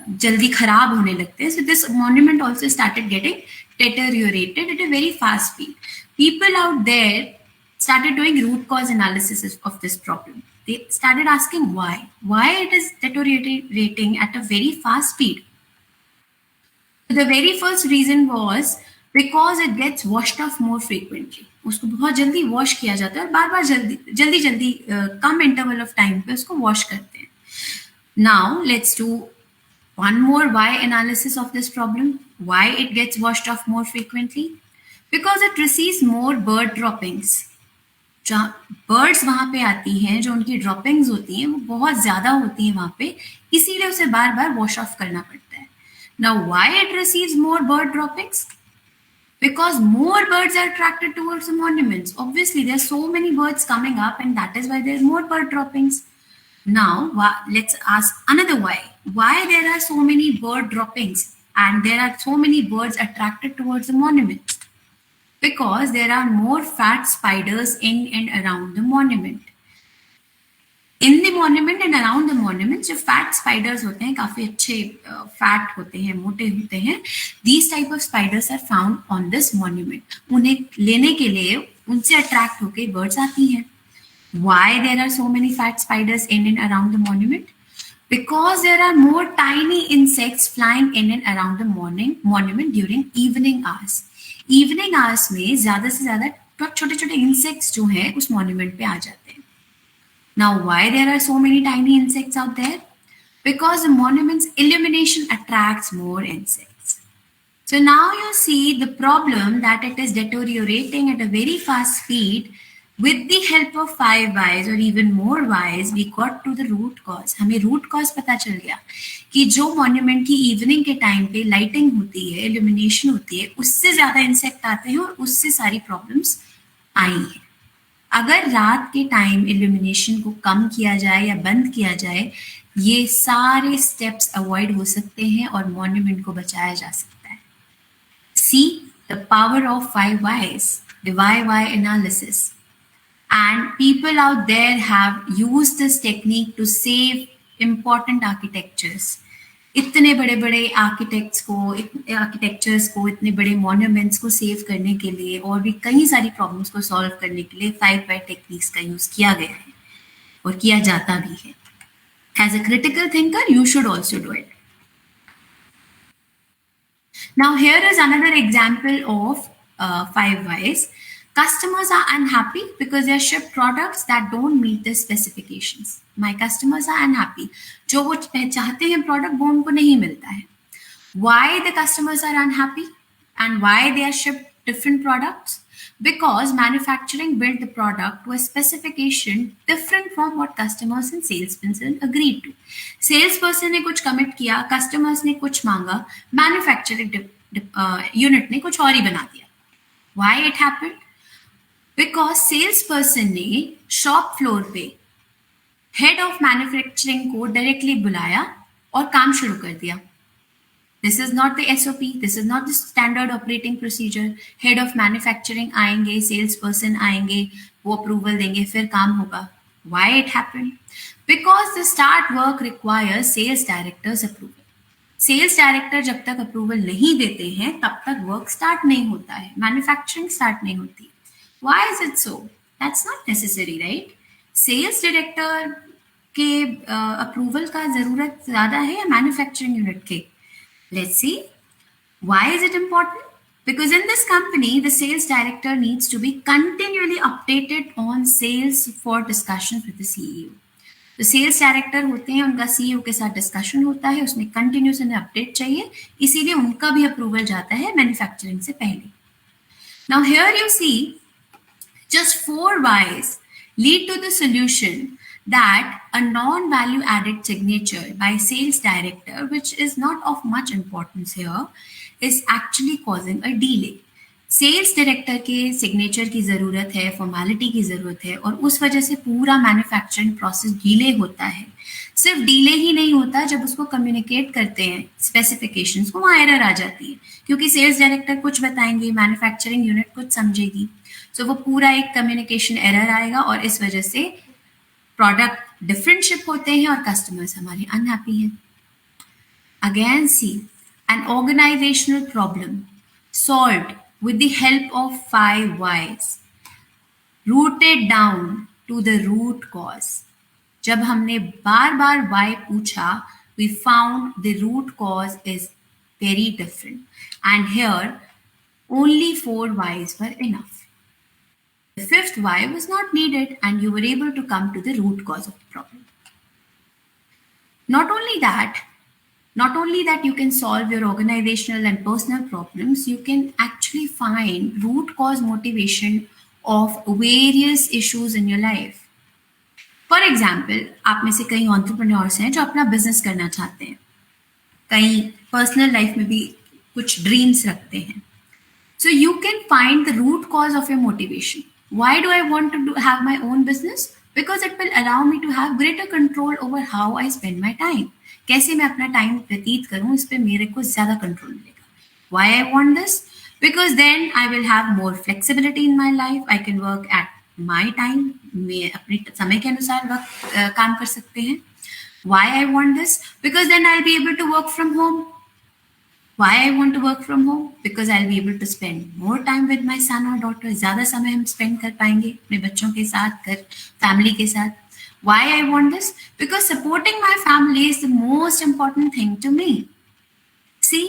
Speaker 3: जल्दी खराब होने लगते हैं. So this monument also started getting deteriorated at a very fast speed. People out there started doing root cause analysis of this problem. They started asking why it is deteriorating at a very fast speed. The very first reason was because it gets washed off more frequently. उसको बहुत जल्दी wash किया जाता है और बार बार जल्दी कम interval of time पे उसको वॉश करते हैं. Now let's do one more why analysis of this problem. Why it gets washed off more frequently? Because it receives more bird droppings. Birds वहां पे आती हैं, जो उनकी ड्रॉपिंग्स होती हैं वो बहुत ज्यादा होती हैं वहां पे, इसीलिए उसे बार बार वॉश ऑफ करना पड़ता है. Now why it receives more bird droppings? Because more birds are attracted towards the monuments. Obviously, there are so many birds coming up, and that is why there are more bird droppings. Now, let's ask another why. Why there are so many bird droppings and there are so many birds attracted towards the monuments? Because there are more fat spiders in and around the monument. In the monument and around the monument, जो fat spiders होते हैं, काफी अच्छे fat होते हैं, मोटे होते हैं, these type of spiders are found on this monument. उन्हें लेने के लिए उनसे attract होके birds आती हैं. Why there are so many fat spiders in and around the monument? Because there are more tiny insects flying in and around the monument during evening hours. Evening hours में ज़्यादा से ज़्यादा छोटे-छोटे insects जो हैं उस monument पे आ जाते हैं. Now, why there are so many tiny insects out there? Because the monument's illumination attracts more insects. So now you see the problem that it is deteriorating at a very fast speed. With the help of 5 whys or even more whys, we got to the root cause. हमें root cause पता चल गया कि जो monument की evening के time पे lighting होती है, illumination होती है, उससे ज़्यादा insect आते हैं और उससे सारी problems आई हैं. अगर रात के टाइम इल्यूमिनेशन को कम किया जाए या बंद किया जाए, ये सारे स्टेप्स अवॉइड हो सकते हैं और मॉन्यूमेंट को बचाया जा सकता है. सी the power of 5 whys, the why analysis. And people out there have used this technique to save important architectures. इतने बड़े बड़े आर्किटेक्चर्स को, इतने बड़े मॉन्यूमेंट्स को सेव करने के लिए और भी कई सारी प्रॉब्लम्स को सॉल्व करने के लिए 5 why टेक्निक्स का यूज किया गया है और किया जाता भी है. As a critical thinker you should also do it. Now here is another example of 5 whys. Customers are unhappy because they are shipped products that don't meet the specifications. My customers are unhappy. जो वो चाहते हैं product वो उनको नहीं मिलता है. Why the customers are unhappy and why they are shipped different products? Because manufacturing built the product to a specification different from what customers and salesperson agreed to. Salesperson ने कुछ commit किया, customers ने कुछ मांगा, manufacturing unit ने कुछ और ही बना दिया. Why it happened? Because salesperson ने shop floor पे head of manufacturing को directly बुलाया और काम शुरू कर दिया. This is not the SOP. This is not the standard operating procedure. Head of manufacturing आएंगे, salesperson आएंगे, वो approval देंगे, फिर काम होगा. Why it happened? Because the start work requires sales director's approval. Sales director जब तक approval नहीं देते हैं, तब तक work start नहीं होता है, manufacturing start नहीं होती. Why is it so? That's not necessary, right? Sales director के approval का जरूरत ज़्यादा है या manufacturing unit के? Let's see. Why is it important? Because in this company, the sales director needs to be continually updated on sales for discussions with the CEO. तो sales director होते हैं, उनका CEO के साथ डिस्कशन होता है, उसमें कंटिन्यूस उन्हें अपडेट चाहिए, इसीलिए उनका भी अप्रूवल जाता है मैन्युफैक्चरिंग से पहले. Now here you see just 4 whys lead to the solution that a non-value added signature by sales director, which is not of much importance here, is actually causing a delay. Sales director के signature की ज़रूरत है, formality की ज़रूरत है और उस वजह से पूरा मैन्युफैक्चरिंग प्रोसेस डिले होता है. सिर्फ डिले ही नहीं होता, जब उसको कम्युनिकेट करते हैं स्पेसिफिकेशंस को, वहाँ एरर आ जाती है, क्योंकि सेल्स डायरेक्टर कुछ बताएंगे, मैन्युफैक्चरिंग यूनिट कुछ समझेगी, सो वो पूरा एक कम्युनिकेशन एरर आएगा और इस वजह से प्रोडक्ट डिफरेंट शिप होते हैं और कस्टमर्स हमारे अनहैप्पी हैं. Again see an organisational problem solved with the help of 5 whys, rooted down to the root cause. जब हमने बार बार why पूछा, we found the root cause is very different. And here, only 4 whys were enough. The 5th why was not needed and you were able to come to the root cause of the problem. Not only that you can solve your organizational and personal problems, you can actually find root cause motivation of various issues in your life. For example, आप में से कई entrepreneurs हैं जो अपना business करना चाहते हैं, कई पर्सनल लाइफ में भी कुछ ड्रीम्स रखते हैं. So you can find the root cause of your motivation. Why do I want to have my own business? Because it will allow me to have greater control over how I spend my time. कैसे मैं अपना time व्यतीत करूं, इस पे मेरे को ज्यादा कंट्रोल मिलेगा. Why I want this? Because then I will have more flexibility in my life. I can work at my time, मैं अपने समय के अनुसार वक्त काम कर सकते हैं. Why I want this? Because then I'll be able to work from home. Why I want to work from home? Because I'll be able to spend more time with my son or daughter. ज़्यादा समय हम spend कर पाएंगे अपने बच्चों के साथ, घर family के साथ. Why I want this? Because supporting my family is the most important thing to me. See,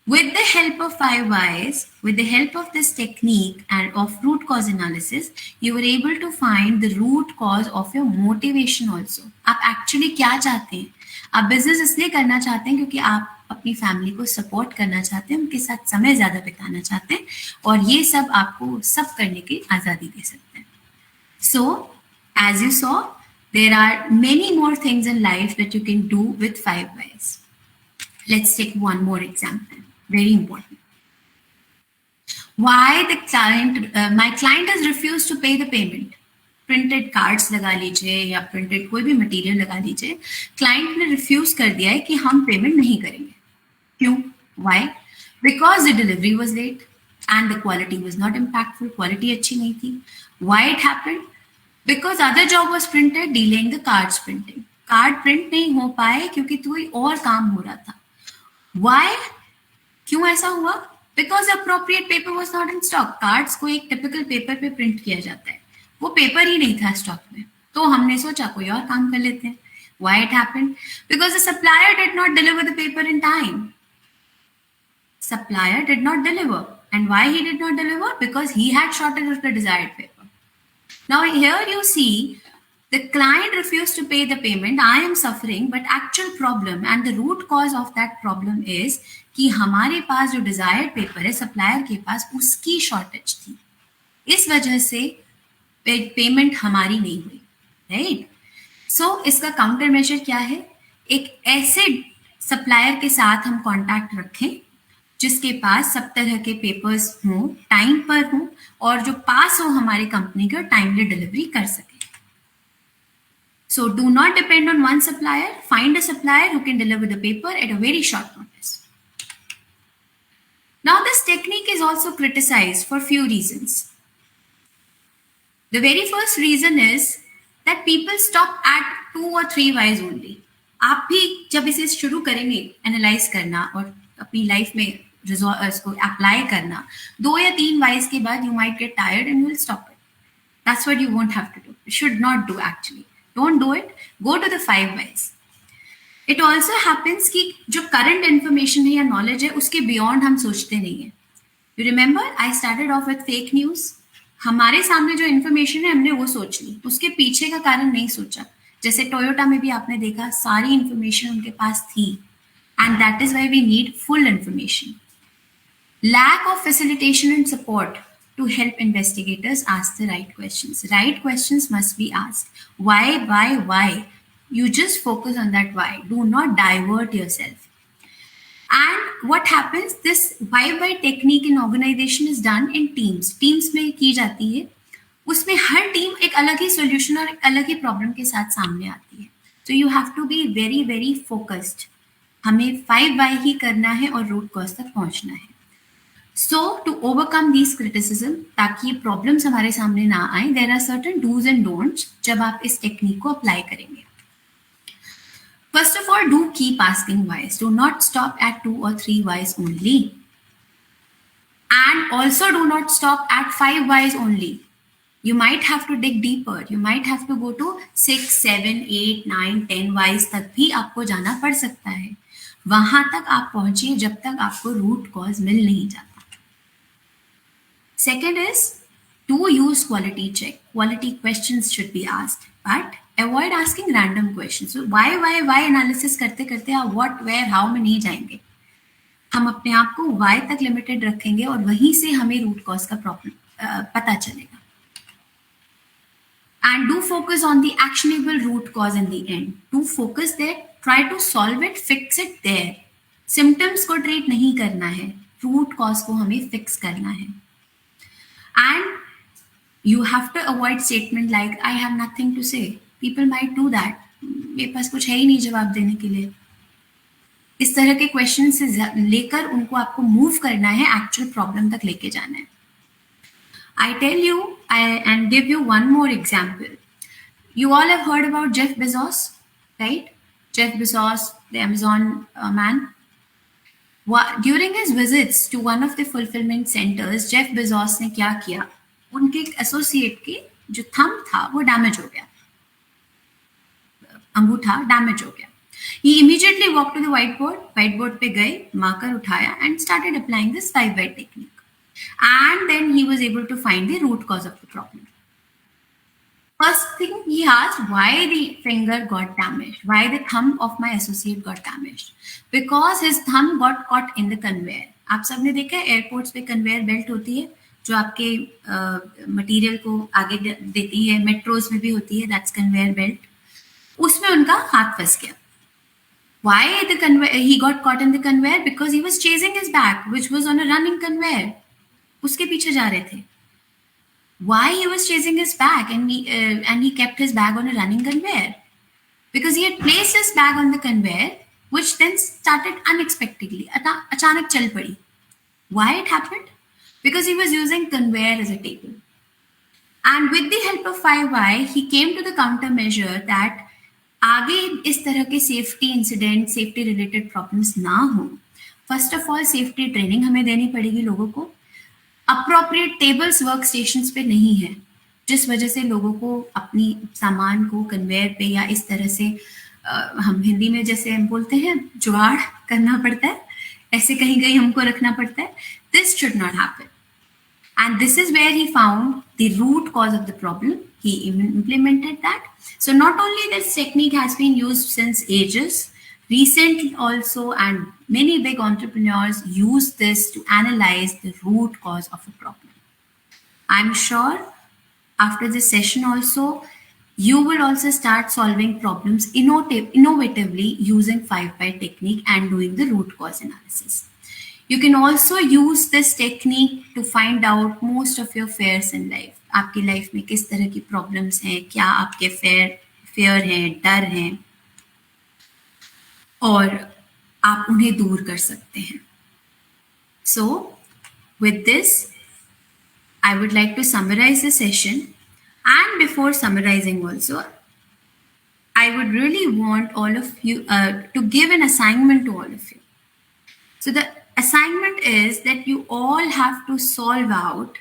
Speaker 3: with the help of 5 whys, with the help of this technique and of root cause analysis, you were able to find the root cause of your motivation also. आप actually क्या चाहते हैं? आप business इसलिए करना चाहते हैं क्योंकि आप अपनी फैमिली को सपोर्ट करना चाहते हैं, उनके साथ समय ज़्यादा बिताना चाहते हैं, और ये सब आपको सब करने की आज़ादी दे सकते हैं. So, as you saw, there are many more things in life that you can do with 5 whys. Let's take one more example. Very important. Why the client, my client has refused to pay the payment. Printed cards लगा लीजिए या printed कोई भी material लगा लीजिए, client ने refuse कर दिया है कि हम payment नहीं करेंगे. क्यों? Why? Because the delivery was late and the quality was not impactful. Quality अच्छी नहीं थी. Why it happened? Because other job was printed, delaying the cards printing. Card print नहीं हो पाए क्योंकि कोई और काम हो रहा था. Why? क्यों ऐसा हुआ? Because appropriate paper was not in stock. Cards को एक typical paper पे print किया जाता है, वो paper ही नहीं था stock में, तो हमने सोचा कोई और काम कर लेते हैं. Why it happened? Because the supplier did not deliver the paper in time. Supplier did not deliver. And why he did not deliver? Because he had shortage of the desired paper. Now here you see the client refused to pay the payment. I am suffering, but actual problem and the root cause of that problem is कि हमारे पास जो desired paper है supplier के पास उसकी shortage थी, इस वजह से पेमेंट हमारी नहीं हुई. राइट? सो इसका काउंटर मेजर क्या है? एक ऐसे सप्लायर के साथ हम कांटेक्ट रखें जिसके पास सब तरह के पेपर्स हों, टाइम पर हों, और जो पास हो हमारी कंपनी के, टाइमली डिलीवरी कर सके. So do not depend on one supplier. Find a supplier who can deliver the paper at a very short notice. Now this technique is also criticized for few reasons. The very first reason is that people stop at 2 or 3 whys only. आप भी जब इसे शुरू करेंगे analyse करना और अपनी life में इसको अप्लाई करना, 2 या 3 whys के बाद you might get tired and you will stop it. That's what you won't have to do. You should not do actually. Don't do it. Go to the 5 whys. It also happens कि जो current information है या knowledge है उसके beyond हम सोचते नहीं है. You remember I started off with fake news. हमारे सामने जो information है हमने वो सोच ली, उसके पीछे का कारण नहीं सोचा. जैसे टोयोटा में भी आपने देखा सारी information उनके पास थी, and that is why we need full information. Lack of facilitation and support to help investigators ask the right questions. Right questions must be asked. Why? You just focus on that why. Do not divert yourself. And what happens, this why technique in organization is done in teams. Teams में की जाती है, उसमें हर team एक अलग ही solution और एक अलग ही problem के साथ सामने आती है. So you have to be very, very focused. हमें 5 why ही करना है और root cause तक पहुंचना है. So to overcome these criticism, ताकि problems हमारे सामने ना आए, there are certain do's and don'ts जब आप इस technique को apply करेंगे. First of all, do keep asking whys. Do not stop at 2 or 3 whys only. And also do not stop at 5 whys only. You might have to dig deeper. You might have to go to 6, 7, 8, 9, 10 whys तक भी आपको जाना पड़ सकता है. वहां तक आप पहुंचिए जब तक आपको root cause मिल नहीं जाता. Second is, do use quality check. Quality questions should be asked, but avoid asking random questions. So why analysis करते करते आप what, where, how में नहीं जाएंगे. हम अपने आप को why तक लिमिटेड रखेंगे और वहीं से हमें root cause का प्रॉब्लम पता चलेगा. And do focus on the actionable root cause in the end. Do focus there, try to solve it, fix it there. Symptoms को treat नहीं करना है, root cause को हमें fix करना है. And you have to avoid statement like I have nothing to say. People might do that. मेरे पास कुछ है ही नहीं जवाब देने के लिए. इस तरह के क्वेश्चन से लेकर उनको आपको मूव करना है, एक्चुअल प्रॉब्लम तक लेके जाना है. I tell you and give you one more example. You all have heard about Jeff Bezos, right? Jeff Bezos, the Amazon man. During his visits to one of the fulfillment centers, Jeff Bezos ने क्या किया? उनके associate के जो thumb था वो damage हो गया, अंगूठा डैमेज हो गया. He immediately walked to the whiteboard पे गए, मार्कर उठाया and started applying this 5-by technique. And then he was able to find the root cause of the problem. First thing he asked, why the finger got damaged? Why the thumb of my associate got damaged? Because his thumb got caught in the conveyor. आप सबने देखा है airports पे conveyor belt होती है जो आपके material को आगे देती है, मेट्रोज में भी होती है, दैट्स कन्वेयर बेल्ट. उसमें उनका हाथ फंस गया. Why he got caught in the conveyor? Because he was chasing his bag, which was on a running conveyor. उसके पीछे जा रहे थे. Why he was chasing his bag and he kept his bag on a running conveyor? Because he had placed his bag on the conveyor, which then started unexpectedly. अचानक चल पड़ी. Why it happened? Because he was using conveyor as a table. And with the help of 5Y, he came to the countermeasure that आगे इस तरह के safety incident, safety related problems ना हो. First of all safety training हमें देनी पड़ेगी लोगों को. अप्रोप्रिएट टेबल्स वर्क स्टेशंस पे नहीं है, जिस वजह से लोगों को अपनी सामान को कन्वेयर पे या इस तरह से हम हिंदी में जैसे हम बोलते हैं जुगाड़ करना पड़ता है, ऐसे कहीं कहीं हमको रखना पड़ता है. This should not happen. And this is where he found the root cause of the problem. He implemented that. So not only this technique has been used since ages, recently also, and many big entrepreneurs use this to analyze the root cause of a problem. I'm sure after this session also, you will also start solving problems innovatively using 5-by technique and doing the root cause analysis. You can also use this technique to find out most of your fears in life. आपकी life में किस तरह की problems हैं, क्या आपके fair हैं, डर हैं, और आप उन्हें दूर कर सकते हैं. So, with this, I would like to summarize the session. And before summarizing also, I would really want all of you to give an assignment to all of you. So the assignment is that you all have to solve out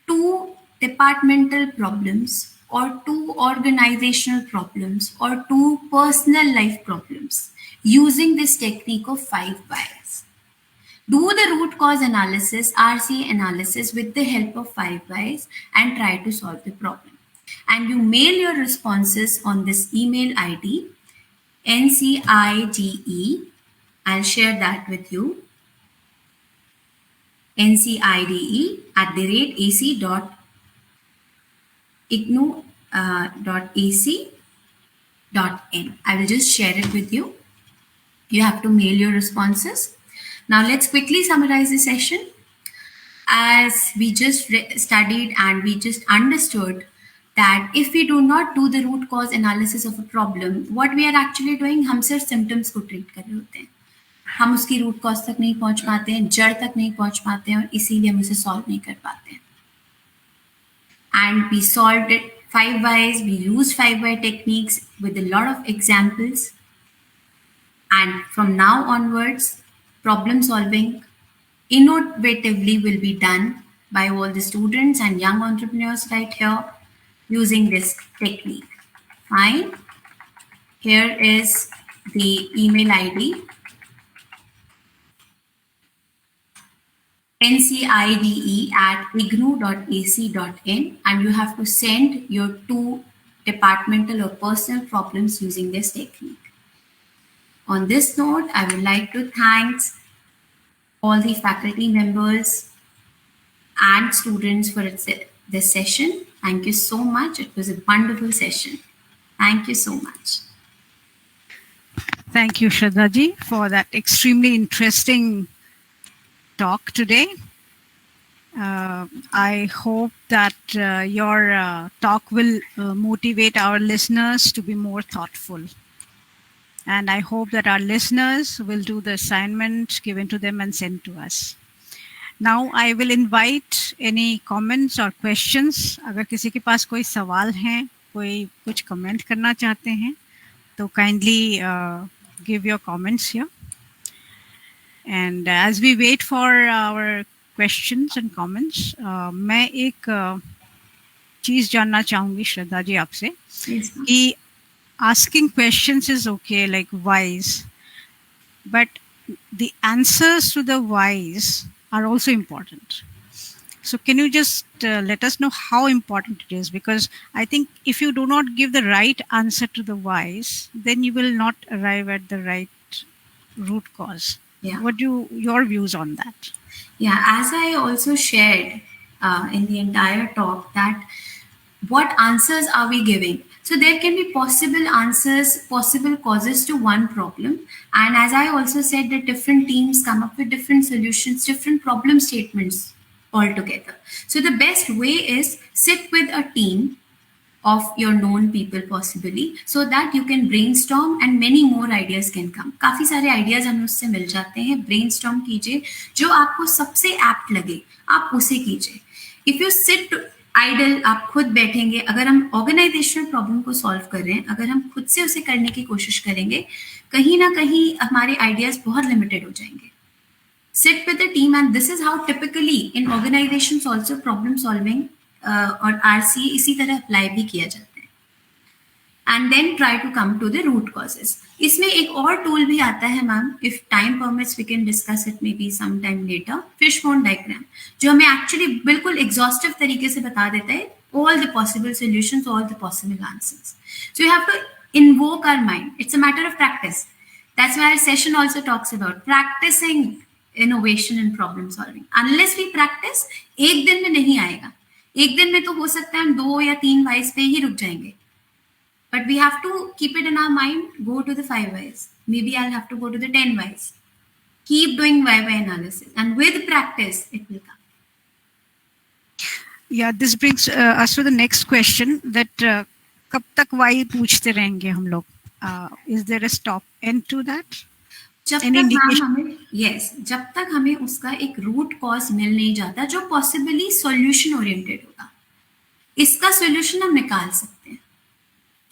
Speaker 3: 2 departmental problems or 2 organizational problems or 2 personal life problems using this technique of 5 whys. Do the root cause analysis, RCA analysis with the help of 5 whys and try to solve the problem. And you mail your responses on this email ID, NCIDE, I'll share that with you, ncide@ac.ignou.ac.in. I will just share it with you. You have to mail your responses. Now let's quickly summarize the session. As we just studied and we just understood that if we do not do the root cause analysis of a problem, what we are actually doing, हम सिर्फ symptoms को treat कर रहे होते हैं. हम उसकी root cause तक नहीं पहुंच पाते हैं, जड़ तक नहीं पहुंच पाते हैं, और इसीलिए हम उसे सॉल्व नहीं कर पाते हैं. And we solved it 5 whys. We used 5-by techniques with a lot of examples. And from now onwards, problem solving innovatively will be done by all the students and young entrepreneurs right here using this technique. Fine. Here is the email ID. ncide@ignou.ac.in, and you have to send your 2 departmental or personal problems using this technique. On this note, I would like to thank all the faculty members and students for this session. Thank you so much. It was a wonderful session. Thank you so much.
Speaker 1: Thank you, Shraddha ji, for that extremely interesting talk today. I hope that your talk will motivate our listeners to be more thoughtful. And I hope that our listeners will do the assignment given to them and send to us. Now I will invite any comments or questions. अगर किसी के पास कोई सवाल हैं, कोई कुछ comment करना चाहते हैं, तो kindly give your comments here. And as we wait for our questions and comments, मैं एक चीज जानना चाहूंगी श्रद्धा जी आपसे कि asking questions is okay, like whys, but the answers to the whys are also important. So can you just let us know how important it is? Because I think if you do not give the right answer to the whys, then you will not arrive at the right root cause.
Speaker 3: Yeah.
Speaker 1: What do your views on that?
Speaker 3: Yeah, as I also shared in the entire talk, that what answers are we giving? So there can be possible answers, possible causes to one problem. And as I also said, that different teams come up with different solutions, different problem statements altogether. So the best way is sit with a team of your known people possibly, so that you can brainstorm and many more ideas can come. काफी सारे ideas हमें उससे मिल जाते हैं. Brainstorm कीजिए, जो आपको सबसे apt लगे, आप उसे कीजिए. If you sit idle, आप खुद बैठेंगे, अगर हम organizational problem को solve कर रहे हैं, अगर हम खुद से उसे करने की कोशिश करेंगे, कहीं ना कहीं हमारे ideas बहुत limited हो जाएंगे. Sit with the team, and this is how typically in organizations also problem solving और RCA इसी तरह अप्लाई भी किया जाता है. And then try to come to the root causes. इसमें एक और टूल भी आता है ma'am, if time permits we can discuss it maybe sometime later, fishbone diagram, जो हमें actually बिल्कुल exhaustive तरीके से बता देता है all the possible solutions, all the possible answers. So you have to invoke our mind. It's a matter of practice. That's why our session also talks about practicing innovation and problem solving. Unless we practice, एक दिन में नहीं आएगा. एक दिन में तो हो सकता है हम 2 या 3 whys पे ही रुक जाएंगे. But we have to keep it in our mind, go to the 5 whys. Maybe I'll have to go to the 10 whys. Keep doing why analysis. And with practice, it will come.
Speaker 1: Yeah, this brings us to the next question, that कब तक why पूछते रहेंगे हम लोग? Is there a stop end to that?
Speaker 3: जब तक हमें उसका एक रूट कॉज मिल नहीं जाता जो पॉसिबली सॉल्यूशन ओरिएंटेड होगा, इसका सॉल्यूशन हम निकाल सकते हैं.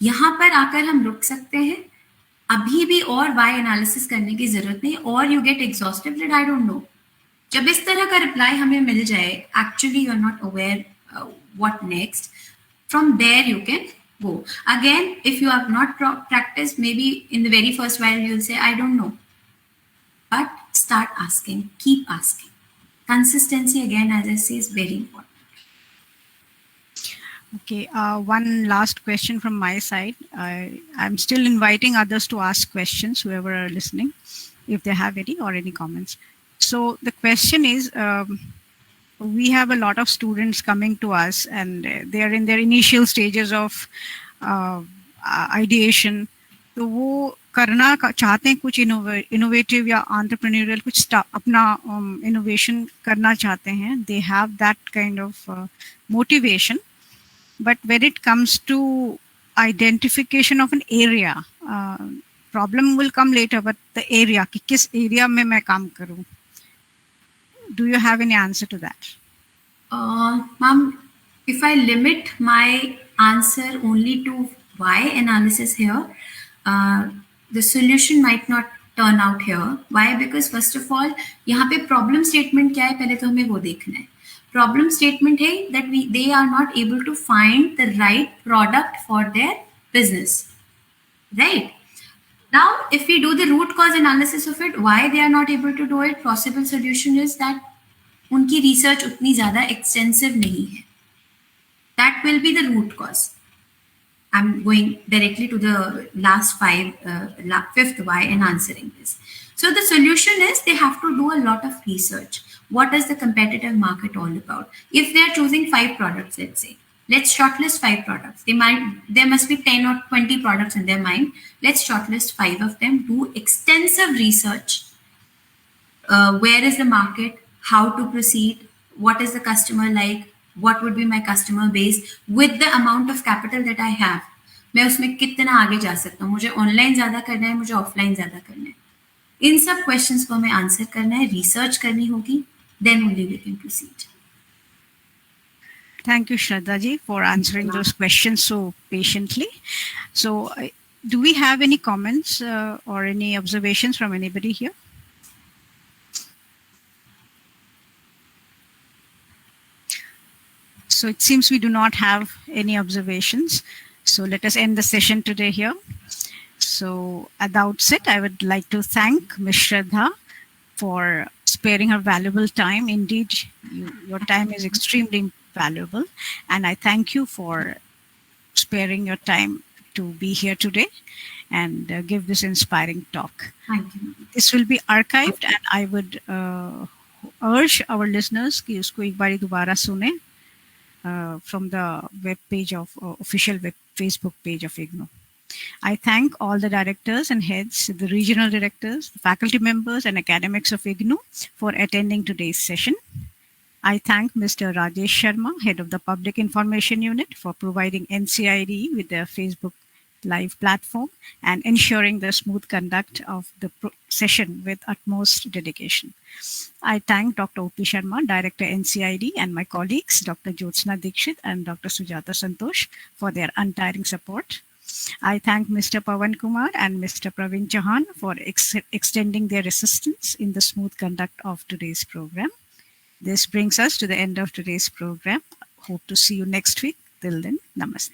Speaker 3: यहाँ पर आकर हम रुक सकते हैं, अभी भी और वाई एनालिसिस करने की जरूरत नहीं, और you get exhaustive that I don't know. जब इस तरह का रिप्लाई हमें मिल जाए, actually you are not aware what next, from there you can go. Again, if you have not practiced, maybe in the very first while you'll say, I don't know. But start asking, keep asking. Consistency, again, as I say, is very important.
Speaker 1: Okay, one last question from my side. I'm still inviting others to ask questions, whoever are listening, if they have any or any comments. So the question is, we have a lot of students coming to us, and they are in their initial stages of ideation. तो वो करना चाहते हैं कुछ innovative या entrepreneurial, कुछ अपना innovation करना चाहते हैं. They have that kind of motivation. But when it comes to identification of an area, problem will come later, but the area, कि किस area में मैं काम करूँ. Do you have any answer to that?
Speaker 3: Ma'am, if I limit my answer only to why analysis here, the solution might not turn out here. Why? Because first of all, यहाँ पे problem statement क्या है, पहले तो हमें वो देखना है. Problem statement है that they are not able to find the right product for their business, right? Now, if we do the root cause analysis of it, why they are not able to do it, possible solution is that उनकी research उतनी ज़्यादा extensive नहीं है. That will be the root cause. I'm going directly to the fifth why and answering this. So the solution is they have to do a lot of research. What is the competitive market all about? If they are choosing 5 products, let's say, Let's shortlist 5 products. There must be 10 or 20 products in their mind. Let's shortlist 5 of them. Do extensive research. Where is the market? How to proceed? What is the customer like? What would be my customer base? With the amount of capital that I have, मैं उसमें कितना आगे जा सकता हूँ? मुझे online ज़्यादा करना है, मुझे ऑफलाइन ज़्यादा करना है. इन सब क्वेश्चंस को हमें आंसर करना है, रिसर्च करनी होगी. Then only we can proceed.
Speaker 1: Thank you, Shraddha ji, for answering those questions so patiently. So, do we have any comments or any observations from anybody here? So, it seems we do not have any observations. So, let us end the session today here. So, at the outset, I would like to thank Ms. Shraddha for sparing her valuable time. Indeed, your time is extremely valuable, and I thank you for sparing your time to be here today and give this inspiring talk.
Speaker 3: Thank you.
Speaker 1: This will be archived, and I would urge our listeners कि उसको एक बारी दोबारा सुने from the web page of official Facebook page of IGNOU. I thank all the directors and heads, the regional directors, the faculty members and academics of IGNOU for attending today's session. I thank Mr. Rajesh Sharma, Head of the Public Information Unit, for providing NCID with their Facebook Live platform and ensuring the smooth conduct of the session with utmost dedication. I thank Dr. O.P. Sharma, Director NCID, and my colleagues, Dr. Jyotsna Dikshit and Dr. Sujata Santosh, for their untiring support. I thank Mr. Pawan Kumar and Mr. Praveen Chauhan for extending their assistance in the smooth conduct of today's program. This brings us to the end of today's program. Hope to see you next week. Till then, namaste.